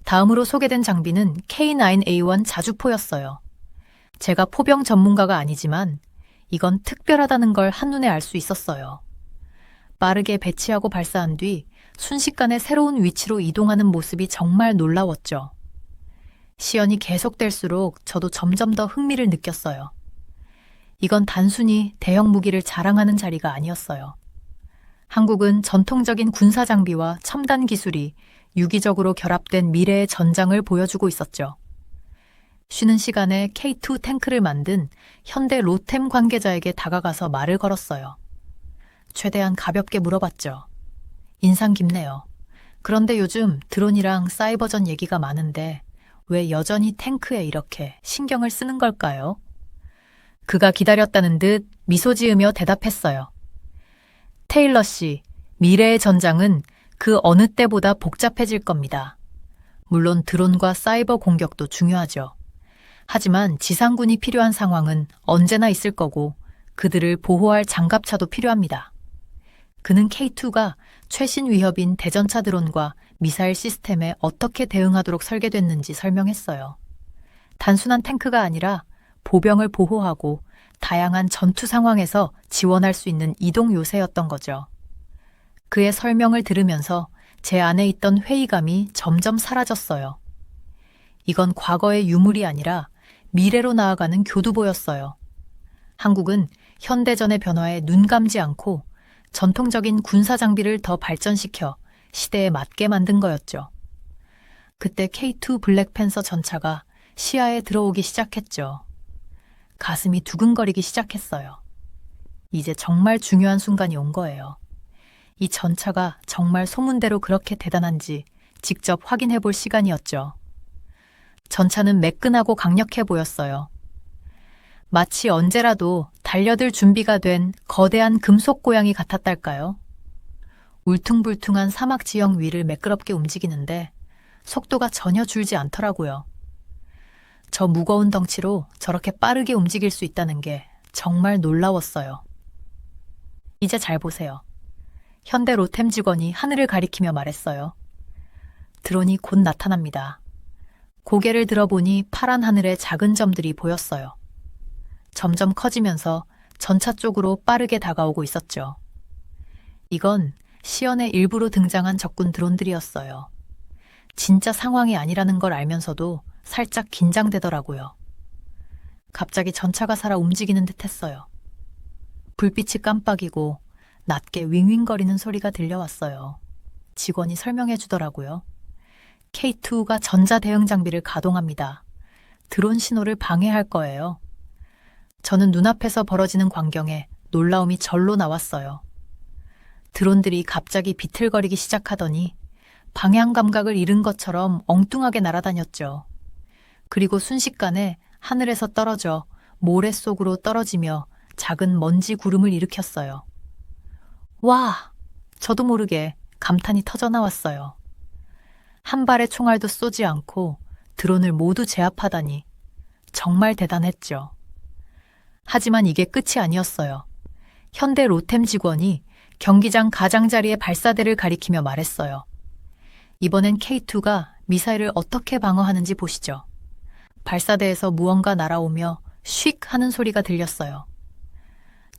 다음으로 소개된 장비는 K9A1 자주포였어요. 제가 포병 전문가가 아니지만 이건 특별하다는 걸 한눈에 알 수 있었어요. 빠르게 배치하고 발사한 뒤 순식간에 새로운 위치로 이동하는 모습이 정말 놀라웠죠. 시연이 계속될수록 저도 점점 더 흥미를 느꼈어요. 이건 단순히 대형 무기를 자랑하는 자리가 아니었어요. 한국은 전통적인 군사 장비와 첨단 기술이 유기적으로 결합된 미래의 전장을 보여주고 있었죠. 쉬는 시간에 K2 탱크를 만든 현대 로템 관계자에게 다가가서 말을 걸었어요. 최대한 가볍게 물어봤죠. 인상 깊네요. 그런데 요즘 드론이랑 사이버전 얘기가 많은데 왜 여전히 탱크에 이렇게 신경을 쓰는 걸까요? 그가 기다렸다는 듯 미소 지으며 대답했어요. 테일러 씨, 미래의 전장은 그 어느 때보다 복잡해질 겁니다. 물론 드론과 사이버 공격도 중요하죠. 하지만 지상군이 필요한 상황은 언제나 있을 거고 그들을 보호할 장갑차도 필요합니다. 그는 K2가 최신 위협인 대전차 드론과 미사일 시스템에 어떻게 대응하도록 설계됐는지 설명했어요. 단순한 탱크가 아니라 보병을 보호하고 다양한 전투 상황에서 지원할 수 있는 이동 요새였던 거죠. 그의 설명을 들으면서 제 안에 있던 회의감이 점점 사라졌어요. 이건 과거의 유물이 아니라 미래로 나아가는 교두보였어요. 한국은 현대전의 변화에 눈 감지 않고 전통적인 군사 장비를 더 발전시켜 시대에 맞게 만든 거였죠. 그때 K2 블랙팬서 전차가 시야에 들어오기 시작했죠. 가슴이 두근거리기 시작했어요. 이제 정말 중요한 순간이 온 거예요. 이 전차가 정말 소문대로 그렇게 대단한지 직접 확인해 볼 시간이었죠. 전차는 매끈하고 강력해 보였어요. 마치 언제라도 달려들 준비가 된 거대한 금속 고양이 같았달까요? 울퉁불퉁한 사막 지형 위를 매끄럽게 움직이는데 속도가 전혀 줄지 않더라고요. 저 무거운 덩치로 저렇게 빠르게 움직일 수 있다는 게 정말 놀라웠어요. 이제 잘 보세요. 현대 로템 직원이 하늘을 가리키며 말했어요. 드론이 곧 나타납니다. 고개를 들어보니 파란 하늘에 작은 점들이 보였어요. 점점 커지면서 전차 쪽으로 빠르게 다가오고 있었죠. 이건 시연의 일부로 등장한 적군 드론들이었어요. 진짜 상황이 아니라는 걸 알면서도 살짝 긴장되더라고요. 갑자기 전차가 살아 움직이는 듯 했어요. 불빛이 깜빡이고 낮게 윙윙거리는 소리가 들려왔어요. 직원이 설명해 주더라고요. K2가 전자 대응 장비를 가동합니다. 드론 신호를 방해할 거예요. 저는 눈앞에서 벌어지는 광경에 놀라움이 절로 나왔어요. 드론들이 갑자기 비틀거리기 시작하더니 방향 감각을 잃은 것처럼 엉뚱하게 날아다녔죠. 그리고 순식간에 하늘에서 떨어져 모래 속으로 떨어지며 작은 먼지 구름을 일으켰어요. 와! 저도 모르게 감탄이 터져나왔어요. 한 발의 총알도 쏘지 않고 드론을 모두 제압하다니 정말 대단했죠. 하지만 이게 끝이 아니었어요. 현대 로템 직원이 경기장 가장자리의 발사대를 가리키며 말했어요. 이번엔 K2가 미사일을 어떻게 방어하는지 보시죠. 발사대에서 무언가 날아오며 쉭 하는 소리가 들렸어요.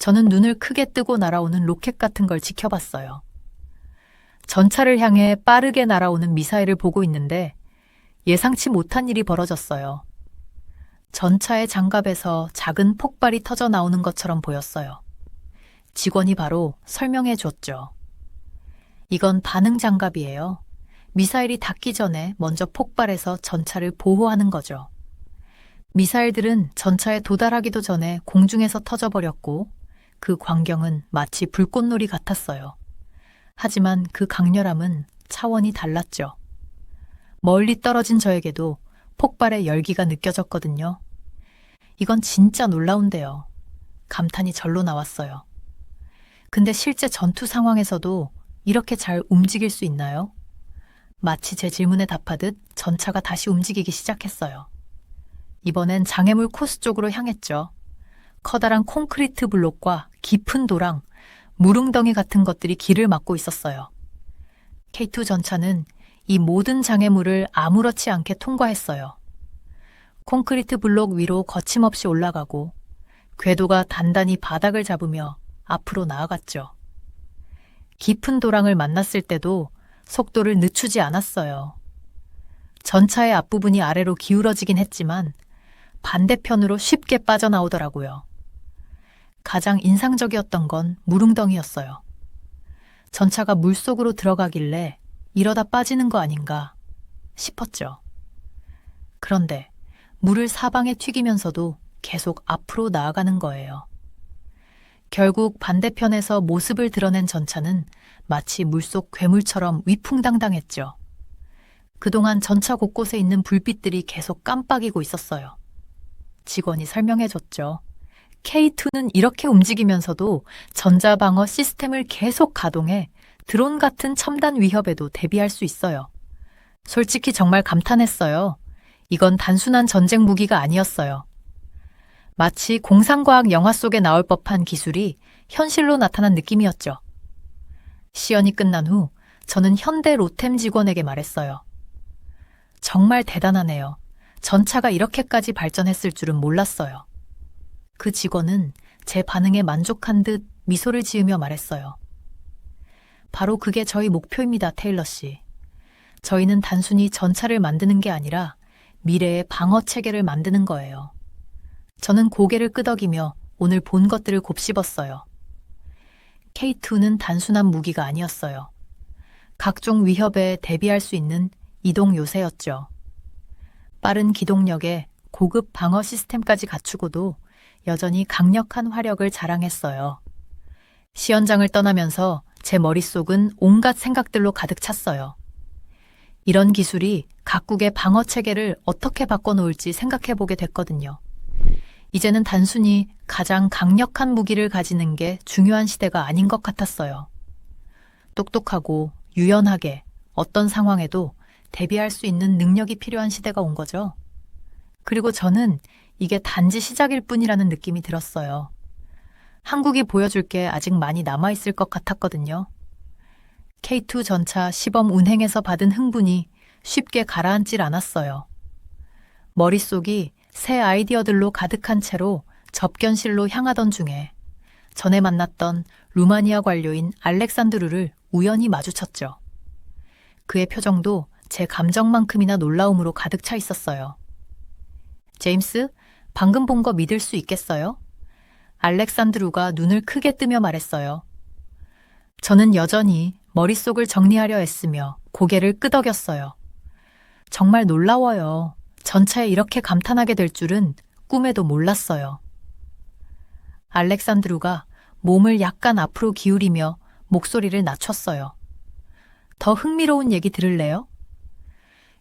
저는 눈을 크게 뜨고 날아오는 로켓 같은 걸 지켜봤어요. 전차를 향해 빠르게 날아오는 미사일을 보고 있는데 예상치 못한 일이 벌어졌어요. 전차의 장갑에서 작은 폭발이 터져 나오는 것처럼 보였어요. 직원이 바로 설명해 줬죠. 이건 반응 장갑이에요. 미사일이 닿기 전에 먼저 폭발해서 전차를 보호하는 거죠. 미사일들은 전차에 도달하기도 전에 공중에서 터져버렸고 그 광경은 마치 불꽃놀이 같았어요. 하지만 그 강렬함은 차원이 달랐죠. 멀리 떨어진 저에게도 폭발의 열기가 느껴졌거든요. 이건 진짜 놀라운데요. 감탄이 절로 나왔어요. 근데 실제 전투 상황에서도 이렇게 잘 움직일 수 있나요? 마치 제 질문에 답하듯 전차가 다시 움직이기 시작했어요. 이번엔 장애물 코스 쪽으로 향했죠. 커다란 콘크리트 블록과 깊은 도랑, 무릉덩이 같은 것들이 길을 막고 있었어요. K2 전차는 이 모든 장애물을 아무렇지 않게 통과했어요. 콘크리트 블록 위로 거침없이 올라가고 궤도가 단단히 바닥을 잡으며 앞으로 나아갔죠. 깊은 도랑을 만났을 때도 속도를 늦추지 않았어요. 전차의 앞부분이 아래로 기울어지긴 했지만 반대편으로 쉽게 빠져나오더라고요. 가장 인상적이었던 건 무릉덩이였어요. 전차가 물속으로 들어가길래 이러다 빠지는 거 아닌가 싶었죠. 그런데 물을 사방에 튀기면서도 계속 앞으로 나아가는 거예요. 결국 반대편에서 모습을 드러낸 전차는 마치 물속 괴물처럼 위풍당당했죠. 그동안 전차 곳곳에 있는 불빛들이 계속 깜빡이고 있었어요. 직원이 설명해줬죠. K2는 이렇게 움직이면서도 전자방어 시스템을 계속 가동해 드론 같은 첨단 위협에도 대비할 수 있어요. 솔직히 정말 감탄했어요. 이건 단순한 전쟁 무기가 아니었어요. 마치 공상과학 영화 속에 나올 법한 기술이 현실로 나타난 느낌이었죠. 시연이 끝난 후 저는 현대 로템 직원에게 말했어요. 정말 대단하네요. 전차가 이렇게까지 발전했을 줄은 몰랐어요. 그 직원은 제 반응에 만족한 듯 미소를 지으며 말했어요. 바로 그게 저희 목표입니다, 테일러 씨. 저희는 단순히 전차를 만드는 게 아니라 미래의 방어 체계를 만드는 거예요. 저는 고개를 끄덕이며 오늘 본 것들을 곱씹었어요. K2는 단순한 무기가 아니었어요. 각종 위협에 대비할 수 있는 이동 요새였죠. 빠른 기동력에 고급 방어 시스템까지 갖추고도 여전히 강력한 화력을 자랑했어요. 시연장을 떠나면서 제 머릿속은 온갖 생각들로 가득 찼어요. 이런 기술이 각국의 방어 체계를 어떻게 바꿔놓을지 생각해보게 됐거든요. 이제는 단순히 가장 강력한 무기를 가지는 게 중요한 시대가 아닌 것 같았어요. 똑똑하고 유연하게 어떤 상황에도 대비할 수 있는 능력이 필요한 시대가 온 거죠. 그리고 저는 이게 단지 시작일 뿐이라는 느낌이 들었어요. 한국이 보여줄 게 아직 많이 남아있을 것 같았거든요. K2 전차 시범 운행에서 받은 흥분이 쉽게 가라앉질 않았어요. 머릿속이 새 아이디어들로 가득한 채로 접견실로 향하던 중에 전에 만났던 루마니아 관료인 알렉산드루를 우연히 마주쳤죠. 그의 표정도 제 감정만큼이나 놀라움으로 가득 차 있었어요. 제임스, 방금 본 거 믿을 수 있겠어요? 알렉산드루가 눈을 크게 뜨며 말했어요. 저는 여전히 머릿속을 정리하려 애쓰며 고개를 끄덕였어요. 정말 놀라워요. 전차에 이렇게 감탄하게 될 줄은 꿈에도 몰랐어요. 알렉산드루가 몸을 약간 앞으로 기울이며 목소리를 낮췄어요. 더 흥미로운 얘기 들을래요?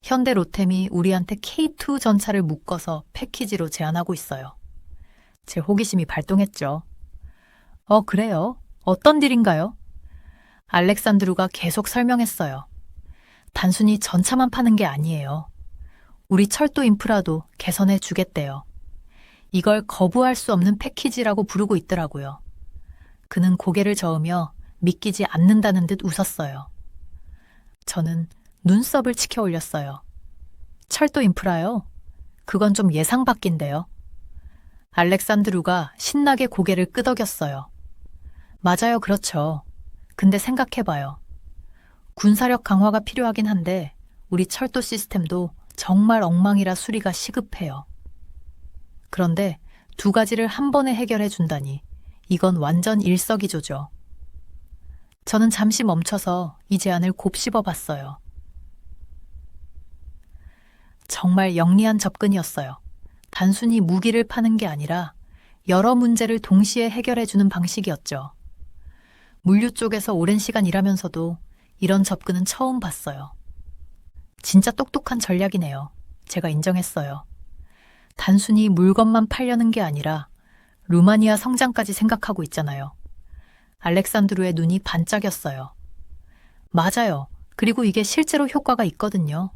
현대 로템이 우리한테 K2 전차를 묶어서 패키지로 제안하고 있어요. 제 호기심이 발동했죠. 그래요? 어떤 딜인가요? 알렉산드루가 계속 설명했어요. 단순히 전차만 파는 게 아니에요. 우리 철도 인프라도 개선해 주겠대요. 이걸 거부할 수 없는 패키지라고 부르고 있더라고요. 그는 고개를 저으며 믿기지 않는다는 듯 웃었어요. 저는 눈썹을 치켜 올렸어요. 철도 인프라요? 그건 좀 예상 밖인데요. 알렉산드루가 신나게 고개를 끄덕였어요. 맞아요, 그렇죠. 근데 생각해봐요. 군사력 강화가 필요하긴 한데 우리 철도 시스템도 정말 엉망이라 수리가 시급해요. 그런데 두 가지를 한 번에 해결해 준다니 이건 완전 일석이조죠. 저는 잠시 멈춰서 이 제안을 곱씹어 봤어요. 정말 영리한 접근이었어요. 단순히 무기를 파는 게 아니라 여러 문제를 동시에 해결해 주는 방식이었죠. 물류 쪽에서 오랜 시간 일하면서도 이런 접근은 처음 봤어요. 진짜 똑똑한 전략이네요. 제가 인정했어요. 단순히 물건만 팔려는 게 아니라 루마니아 성장까지 생각하고 있잖아요. 알렉산드루의 눈이 반짝였어요. 맞아요. 그리고 이게 실제로 효과가 있거든요.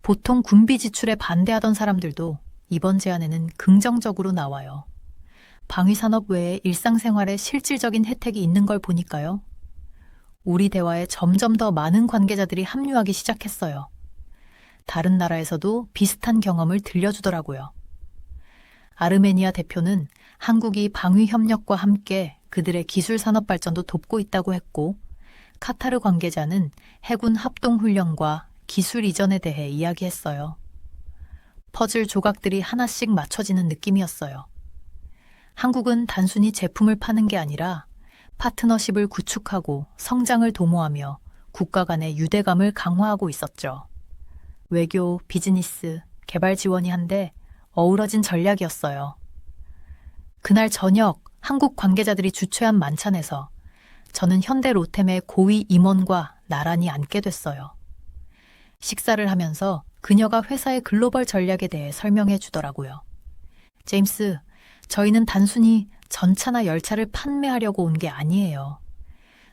보통 군비 지출에 반대하던 사람들도 이번 제안에는 긍정적으로 나와요. 방위산업 외에 일상생활에 실질적인 혜택이 있는 걸 보니까요. 우리 대화에 점점 더 많은 관계자들이 합류하기 시작했어요. 다른 나라에서도 비슷한 경험을 들려주더라고요. 아르메니아 대표는 한국이 방위 협력과 함께 그들의 기술 산업 발전도 돕고 있다고 했고, 카타르 관계자는 해군 합동훈련과 기술 이전에 대해 이야기했어요. 퍼즐 조각들이 하나씩 맞춰지는 느낌이었어요. 한국은 단순히 제품을 파는 게 아니라 파트너십을 구축하고 성장을 도모하며 국가 간의 유대감을 강화하고 있었죠. 외교, 비즈니스, 개발 지원이 한데 어우러진 전략이었어요. 그날 저녁 한국 관계자들이 주최한 만찬에서 저는 현대 로템의 고위 임원과 나란히 앉게 됐어요. 식사를 하면서 그녀가 회사의 글로벌 전략에 대해 설명해 주더라고요. 제임스, 저희는 단순히 전차나 열차를 판매하려고 온 게 아니에요.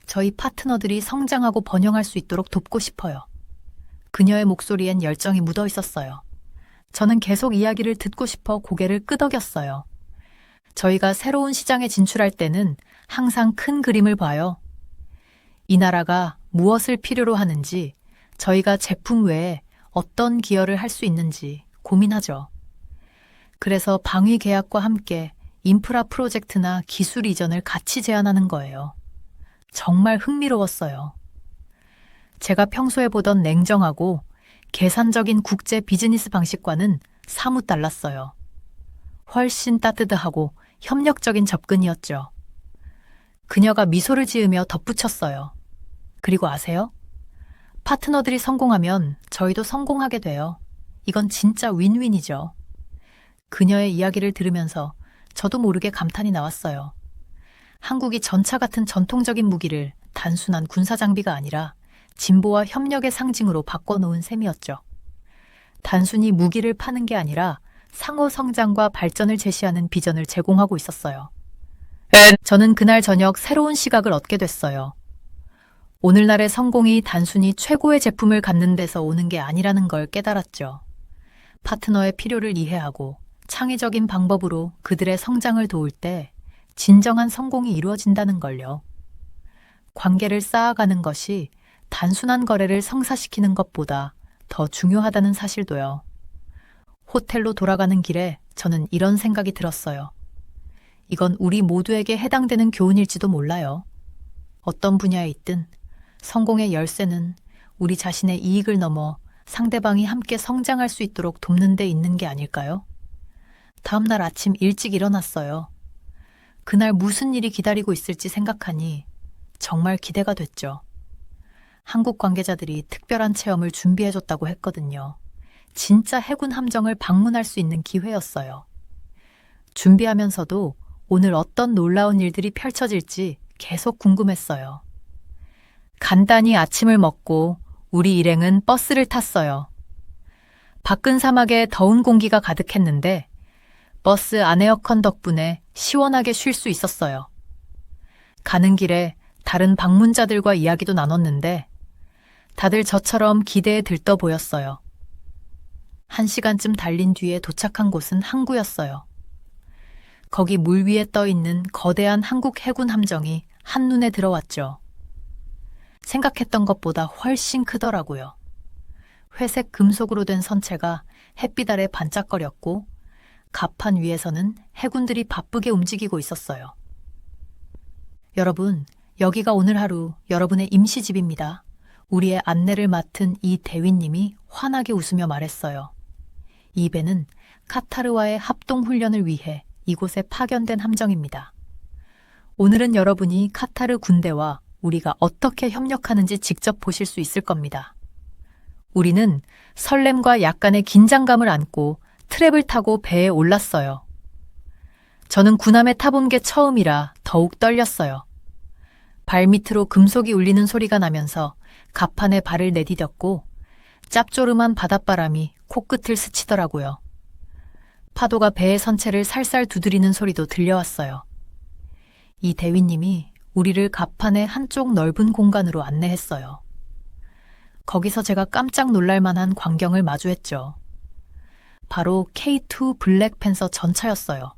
저희 파트너들이 성장하고 번영할 수 있도록 돕고 싶어요. 그녀의 목소리엔 열정이 묻어 있었어요. 저는 계속 이야기를 듣고 싶어 고개를 끄덕였어요. 저희가 새로운 시장에 진출할 때는 항상 큰 그림을 봐요. 이 나라가 무엇을 필요로 하는지, 저희가 제품 외에 어떤 기여를 할 수 있는지 고민하죠. 그래서 방위 계약과 함께 인프라 프로젝트나 기술 이전을 같이 제안하는 거예요. 정말 흥미로웠어요. 제가 평소에 보던 냉정하고 계산적인 국제 비즈니스 방식과는 사뭇 달랐어요. 훨씬 따뜻하고 협력적인 접근이었죠. 그녀가 미소를 지으며 덧붙였어요. 그리고 아세요? 파트너들이 성공하면 저희도 성공하게 돼요. 이건 진짜 윈윈이죠. 그녀의 이야기를 들으면서 저도 모르게 감탄이 나왔어요. 한국이 전차 같은 전통적인 무기를 단순한 군사 장비가 아니라 진보와 협력의 상징으로 바꿔놓은 셈이었죠. 단순히 무기를 파는 게 아니라 상호 성장과 발전을 제시하는 비전을 제공하고 있었어요. 저는 그날 저녁 새로운 시각을 얻게 됐어요. 오늘날의 성공이 단순히 최고의 제품을 갖는 데서 오는 게 아니라는 걸 깨달았죠. 파트너의 필요를 이해하고 창의적인 방법으로 그들의 성장을 도울 때 진정한 성공이 이루어진다는 걸요. 관계를 쌓아가는 것이 단순한 거래를 성사시키는 것보다 더 중요하다는 사실도요. 호텔로 돌아가는 길에 저는 이런 생각이 들었어요. 이건 우리 모두에게 해당되는 교훈일지도 몰라요. 어떤 분야에 있든 성공의 열쇠는 우리 자신의 이익을 넘어 상대방이 함께 성장할 수 있도록 돕는 데 있는 게 아닐까요? 다음 날 아침 일찍 일어났어요. 그날 무슨 일이 기다리고 있을지 생각하니 정말 기대가 됐죠. 한국 관계자들이 특별한 체험을 준비해줬다고 했거든요. 진짜 해군 함정을 방문할 수 있는 기회였어요. 준비하면서도 오늘 어떤 놀라운 일들이 펼쳐질지 계속 궁금했어요. 간단히 아침을 먹고 우리 일행은 버스를 탔어요. 밖은 사막에 더운 공기가 가득했는데 버스 안 에어컨 덕분에 시원하게 쉴 수 있었어요. 가는 길에 다른 방문자들과 이야기도 나눴는데 다들 저처럼 기대에 들떠 보였어요. 1시간쯤 달린 뒤에 도착한 곳은 항구였어요. 거기 물 위에 떠 있는 거대한 한국 해군 함정이 한눈에 들어왔죠. 생각했던 것보다 훨씬 크더라고요. 회색 금속으로 된 선체가 햇빛 아래 반짝거렸고 갑판 위에서는 해군들이 바쁘게 움직이고 있었어요. 여러분, 여기가 오늘 하루 여러분의 임시집입니다. 우리의 안내를 맡은 이 대위님이 환하게 웃으며 말했어요. 이 배는 카타르와의 합동훈련을 위해 이곳에 파견된 함정입니다. 오늘은 여러분이 카타르 군대와 우리가 어떻게 협력하는지 직접 보실 수 있을 겁니다. 우리는 설렘과 약간의 긴장감을 안고 트랩을 타고 배에 올랐어요. 저는 군함에 타본 게 처음이라 더욱 떨렸어요. 발밑으로 금속이 울리는 소리가 나면서 갑판에 발을 내디뎠고 짭조름한 바닷바람이 코끝을 스치더라고요. 파도가 배의 선체를 살살 두드리는 소리도 들려왔어요. 이 대위님이 우리를 갑판의 한쪽 넓은 공간으로 안내했어요. 거기서 제가 깜짝 놀랄 만한 광경을 마주했죠. 바로 K2 블랙팬서 전차였어요.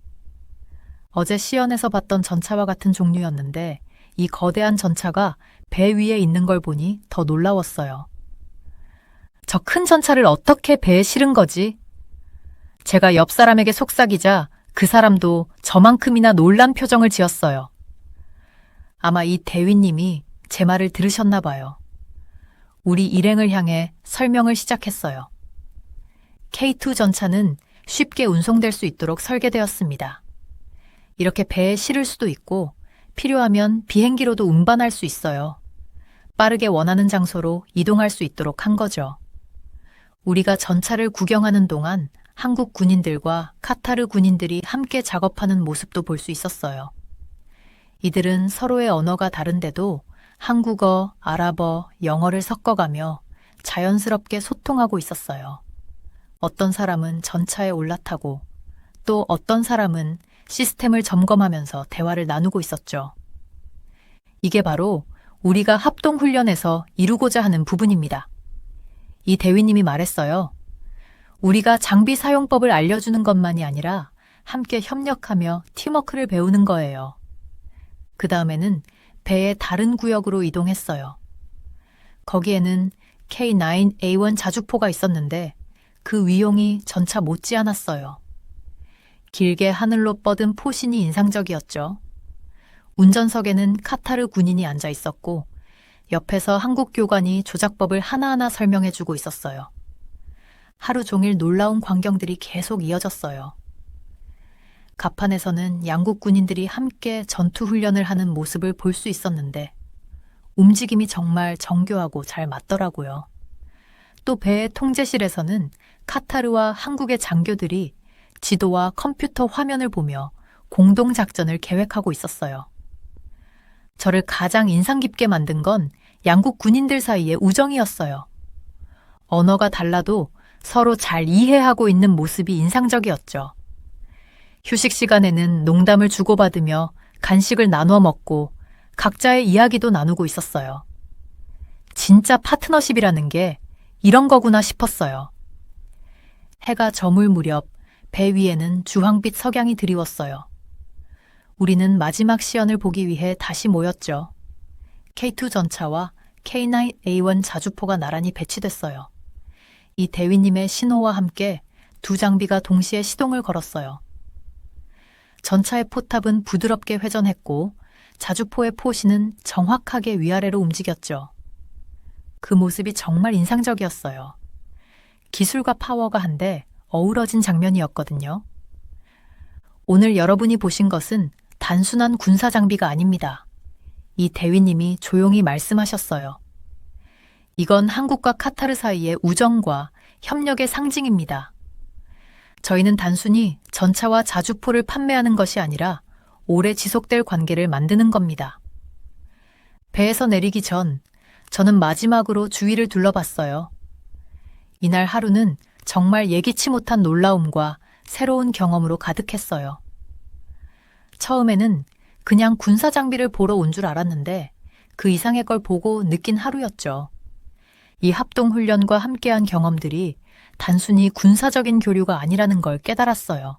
어제 시연에서 봤던 전차와 같은 종류였는데 이 거대한 전차가 배 위에 있는 걸 보니 더 놀라웠어요. 저 큰 전차를 어떻게 배에 실은 거지? 제가 옆 사람에게 속삭이자 그 사람도 저만큼이나 놀란 표정을 지었어요. 아마 이 대위님이 제 말을 들으셨나 봐요. 우리 일행을 향해 설명을 시작했어요. K2 전차는 쉽게 운송될 수 있도록 설계되었습니다. 이렇게 배에 실을 수도 있고 필요하면 비행기로도 운반할 수 있어요. 빠르게 원하는 장소로 이동할 수 있도록 한 거죠. 우리가 전차를 구경하는 동안 한국 군인들과 카타르 군인들이 함께 작업하는 모습도 볼 수 있었어요. 이들은 서로의 언어가 다른데도 한국어, 아랍어, 영어를 섞어가며 자연스럽게 소통하고 있었어요. 어떤 사람은 전차에 올라타고 또 어떤 사람은 시스템을 점검하면서 대화를 나누고 있었죠. 이게 바로 우리가 합동훈련에서 이루고자 하는 부분입니다. 이 대위님이 말했어요. 우리가 장비 사용법을 알려주는 것만이 아니라 함께 협력하며 팀워크를 배우는 거예요. 그 다음에는 배의 다른 구역으로 이동했어요. 거기에는 K9A1 자주포가 있었는데 그 위용이 전차 못지않았어요. 길게 하늘로 뻗은 포신이 인상적이었죠. 운전석에는 카타르 군인이 앉아 있었고 옆에서 한국 교관이 조작법을 하나하나 설명해주고 있었어요. 하루 종일 놀라운 광경들이 계속 이어졌어요. 갑판에서는 양국 군인들이 함께 전투 훈련을 하는 모습을 볼 수 있었는데 움직임이 정말 정교하고 잘 맞더라고요. 또 배의 통제실에서는 카타르와 한국의 장교들이 지도와 컴퓨터 화면을 보며 공동작전을 계획하고 있었어요. 저를 가장 인상 깊게 만든 건 양국 군인들 사이의 우정이었어요. 언어가 달라도 서로 잘 이해하고 있는 모습이 인상적이었죠. 휴식 시간에는 농담을 주고받으며 간식을 나눠 먹고 각자의 이야기도 나누고 있었어요. 진짜 파트너십이라는 게 이런 거구나 싶었어요. 해가 저물 무렵 배 위에는 주황빛 석양이 드리웠어요. 우리는 마지막 시연을 보기 위해 다시 모였죠. K2 전차와 K9A1 자주포가 나란히 배치됐어요. 이 대위님의 신호와 함께 두 장비가 동시에 시동을 걸었어요. 전차의 포탑은 부드럽게 회전했고 자주포의 포신은 정확하게 위아래로 움직였죠. 그 모습이 정말 인상적이었어요. 기술과 파워가 한데 어우러진 장면이었거든요. 오늘 여러분이 보신 것은 단순한 군사 장비가 아닙니다. 이 대위님이 조용히 말씀하셨어요. 이건 한국과 카타르 사이의 우정과 협력의 상징입니다. 저희는 단순히 전차와 자주포를 판매하는 것이 아니라 오래 지속될 관계를 만드는 겁니다. 배에서 내리기 전 저는 마지막으로 주위를 둘러봤어요. 이날 하루는 정말 예기치 못한 놀라움과 새로운 경험으로 가득했어요. 처음에는 그냥 군사 장비를 보러 온 줄 알았는데 그 이상의 걸 보고 느낀 하루였죠. 이 합동훈련과 함께한 경험들이 단순히 군사적인 교류가 아니라는 걸 깨달았어요.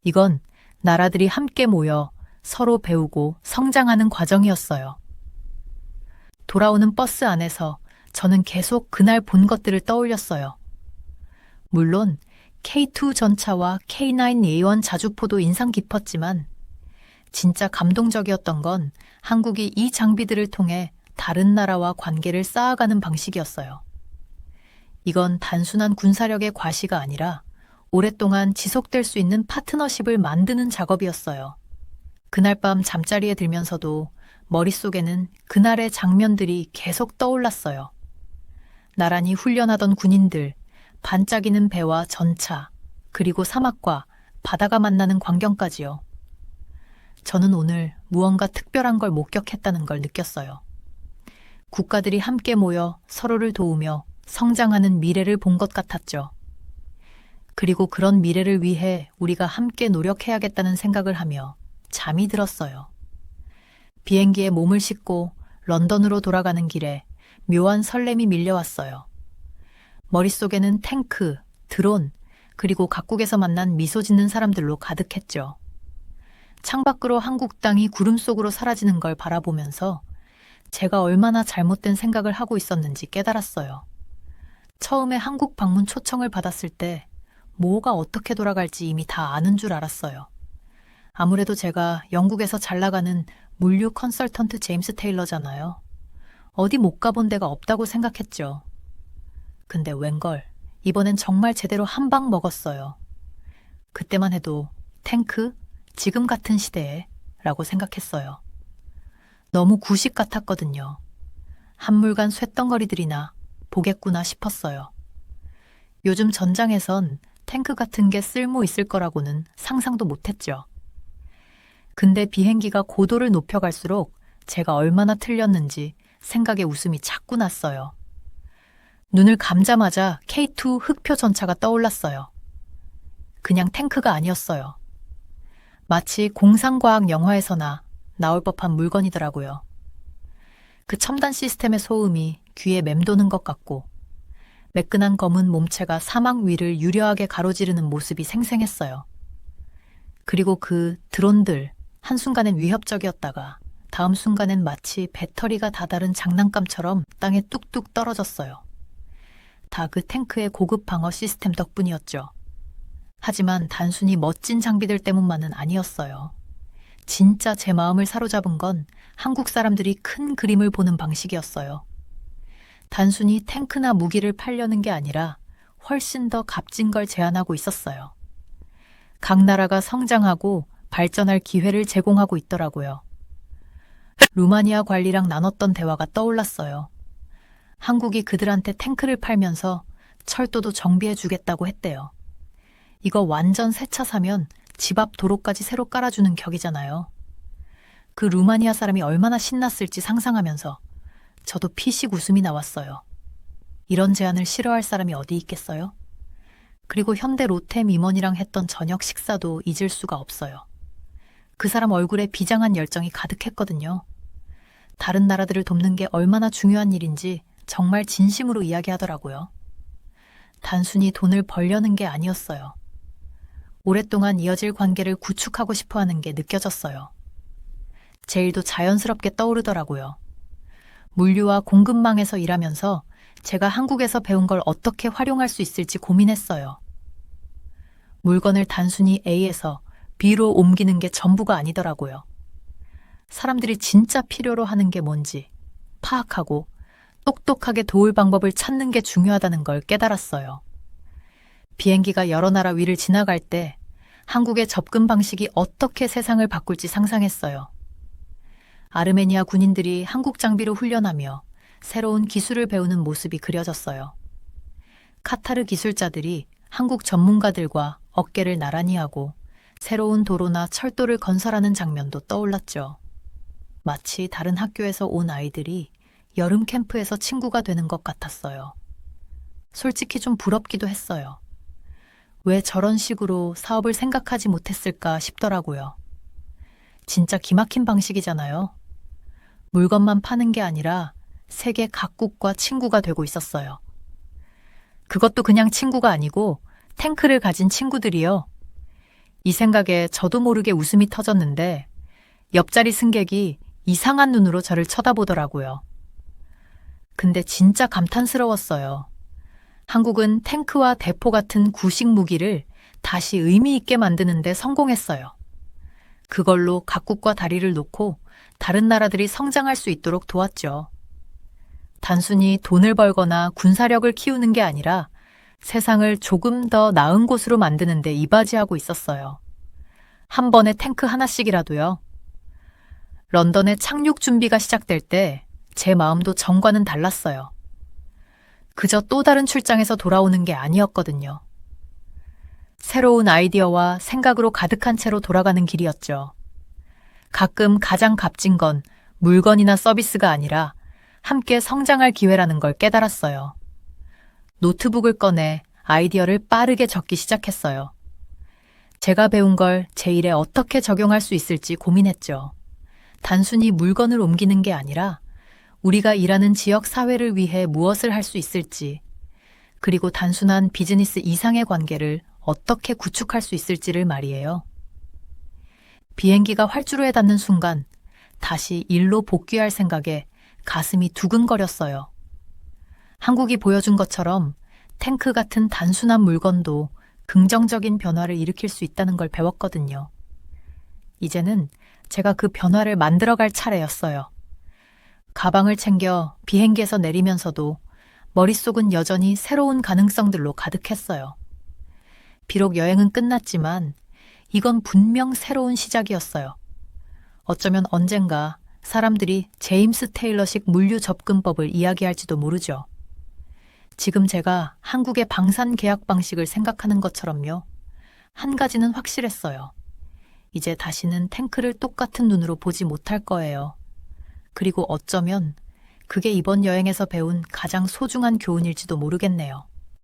이건 나라들이 함께 모여 서로 배우고 성장하는 과정이었어요. 돌아오는 버스 안에서 저는 계속 그날 본 것들을 떠올렸어요. 물론 K2 전차와 K9A1 자주포도 인상 깊었지만 진짜 감동적이었던 건 한국이 이 장비들을 통해 다른 나라와 관계를 쌓아가는 방식이었어요. 이건 단순한 군사력의 과시가 아니라 오랫동안 지속될 수 있는 파트너십을 만드는 작업이었어요. 그날 밤 잠자리에 들면서도 머릿속에는 그날의 장면들이 계속 떠올랐어요. 나란히 훈련하던 군인들, 반짝이는 배와 전차, 그리고 사막과 바다가 만나는 광경까지요. 저는 오늘 무언가 특별한 걸 목격했다는 걸 느꼈어요. 국가들이 함께 모여 서로를 도우며 성장하는 미래를 본 것 같았죠. 그리고 그런 미래를 위해 우리가 함께 노력해야겠다는 생각을 하며 잠이 들었어요. 비행기에 몸을 싣고 런던으로 돌아가는 길에 묘한 설렘이 밀려왔어요. 머릿속에는 탱크, 드론, 그리고 각국에서 만난 미소 짓는 사람들로 가득했죠. 창밖으로 한국 땅이 구름 속으로 사라지는 걸 바라보면서 제가 얼마나 잘못된 생각을 하고 있었는지 깨달았어요. 처음에 한국 방문 초청을 받았을 때 뭐가 어떻게 돌아갈지 이미 다 아는 줄 알았어요. 아무래도 제가 영국에서 잘 나가는 물류 컨설턴트 제임스 테일러잖아요. 어디 못 가본 데가 없다고 생각했죠. 근데 웬걸, 이번엔 정말 제대로 한 방 먹었어요. 그때만 해도 탱크? 지금 같은 시대에? 라고 생각했어요. 너무 구식 같았거든요. 한물간 쇳덩어리들이나 보겠구나 싶었어요. 요즘 전장에선 탱크 같은 게 쓸모 있을 거라고는 상상도 못했죠. 근데 비행기가 고도를 높여갈수록 제가 얼마나 틀렸는지 생각에 웃음이 자꾸 났어요. 눈을 감자마자 K2 흑표 전차가 떠올랐어요. 그냥 탱크가 아니었어요. 마치 공상과학 영화에서나 나올 법한 물건이더라고요. 그 첨단 시스템의 소음이 귀에 맴도는 것 같고 매끈한 검은 몸체가 사막 위를 유려하게 가로지르는 모습이 생생했어요. 그리고 그 드론들, 한순간엔 위협적이었다가 다음 순간엔 마치 배터리가 다다른 장난감처럼 땅에 뚝뚝 떨어졌어요. 다 그 탱크의 고급 방어 시스템 덕분이었죠. 하지만 단순히 멋진 장비들 때문만은 아니었어요. 진짜 제 마음을 사로잡은 건 한국 사람들이 큰 그림을 보는 방식이었어요. 단순히 탱크나 무기를 팔려는 게 아니라 훨씬 더 값진 걸 제안하고 있었어요. 각 나라가 성장하고 발전할 기회를 제공하고 있더라고요. 루마니아 관리랑 나눴던 대화가 떠올랐어요. 한국이 그들한테 탱크를 팔면서 철도도 정비해 주겠다고 했대요. 이거 완전 새 차 사면 집 앞 도로까지 새로 깔아주는 격이잖아요. 그 루마니아 사람이 얼마나 신났을지 상상하면서 저도 피식 웃음이 나왔어요. 이런 제안을 싫어할 사람이 어디 있겠어요? 그리고 현대 로템 임원이랑 했던 저녁 식사도 잊을 수가 없어요. 그 사람 얼굴에 비장한 열정이 가득했거든요. 다른 나라들을 돕는 게 얼마나 중요한 일인지 정말 진심으로 이야기하더라고요. 단순히 돈을 벌려는 게 아니었어요. 오랫동안 이어질 관계를 구축하고 싶어 하는 게 느껴졌어요. 제 일도 자연스럽게 떠오르더라고요. 물류와 공급망에서 일하면서 제가 한국에서 배운 걸 어떻게 활용할 수 있을지 고민했어요. 물건을 단순히 A에서 B로 옮기는 게 전부가 아니더라고요. 사람들이 진짜 필요로 하는 게 뭔지 파악하고 똑똑하게 도울 방법을 찾는 게 중요하다는 걸 깨달았어요. 비행기가 여러 나라 위를 지나갈 때 한국의 접근 방식이 어떻게 세상을 바꿀지 상상했어요. 아르메니아 군인들이 한국 장비로 훈련하며 새로운 기술을 배우는 모습이 그려졌어요. 카타르 기술자들이 한국 전문가들과 어깨를 나란히 하고 새로운 도로나 철도를 건설하는 장면도 떠올랐죠. 마치 다른 학교에서 온 아이들이 여름 캠프에서 친구가 되는 것 같았어요. 솔직히 좀 부럽기도 했어요. 왜 저런 식으로 사업을 생각하지 못했을까 싶더라고요. 진짜 기막힌 방식이잖아요. 물건만 파는 게 아니라 세계 각국과 친구가 되고 있었어요. 그것도 그냥 친구가 아니고 탱크를 가진 친구들이요. 이 생각에 저도 모르게 웃음이 터졌는데 옆자리 승객이 이상한 눈으로 저를 쳐다보더라고요. 근데 진짜 감탄스러웠어요. 한국은 탱크와 대포 같은 구식 무기를 다시 의미 있게 만드는 데 성공했어요. 그걸로 각국과 다리를 놓고 다른 나라들이 성장할 수 있도록 도왔죠. 단순히 돈을 벌거나 군사력을 키우는 게 아니라 세상을 조금 더 나은 곳으로 만드는 데 이바지하고 있었어요. 한 번에 탱크 하나씩이라도요. 런던의 착륙 준비가 시작될 때 제 마음도 전과는 달랐어요. 그저 또 다른 출장에서 돌아오는 게 아니었거든요. 새로운 아이디어와 생각으로 가득한 채로 돌아가는 길이었죠. 가끔 가장 값진 건 물건이나 서비스가 아니라 함께 성장할 기회라는 걸 깨달았어요. 노트북을 꺼내 아이디어를 빠르게 적기 시작했어요. 제가 배운 걸 제 일에 어떻게 적용할 수 있을지 고민했죠. 단순히 물건을 옮기는 게 아니라 우리가 일하는 지역 사회를 위해 무엇을 할 수 있을지, 그리고 단순한 비즈니스 이상의 관계를 어떻게 구축할 수 있을지를 말이에요. 비행기가 활주로에 닿는 순간 다시 일로 복귀할 생각에 가슴이 두근거렸어요. 한국이 보여준 것처럼 탱크 같은 단순한 물건도 긍정적인 변화를 일으킬 수 있다는 걸 배웠거든요. 이제는 제가 그 변화를 만들어갈 차례였어요. 가방을 챙겨 비행기에서 내리면서도 머릿속은 여전히 새로운 가능성들로 가득했어요. 비록 여행은 끝났지만 이건 분명 새로운 시작이었어요. 어쩌면 언젠가 사람들이 제임스 테일러식 물류 접근법을 이야기할지도 모르죠. 지금 제가 한국의 방산 계약 방식을 생각하는 것처럼요. 한 가지는 확실했어요. 이제 다시는 탱크를 똑같은 눈으로 보지 못할 거예요. 그리고 어쩌면 그게 이번 여행에서 배운 가장 소중한 교훈일지도 모르겠네요.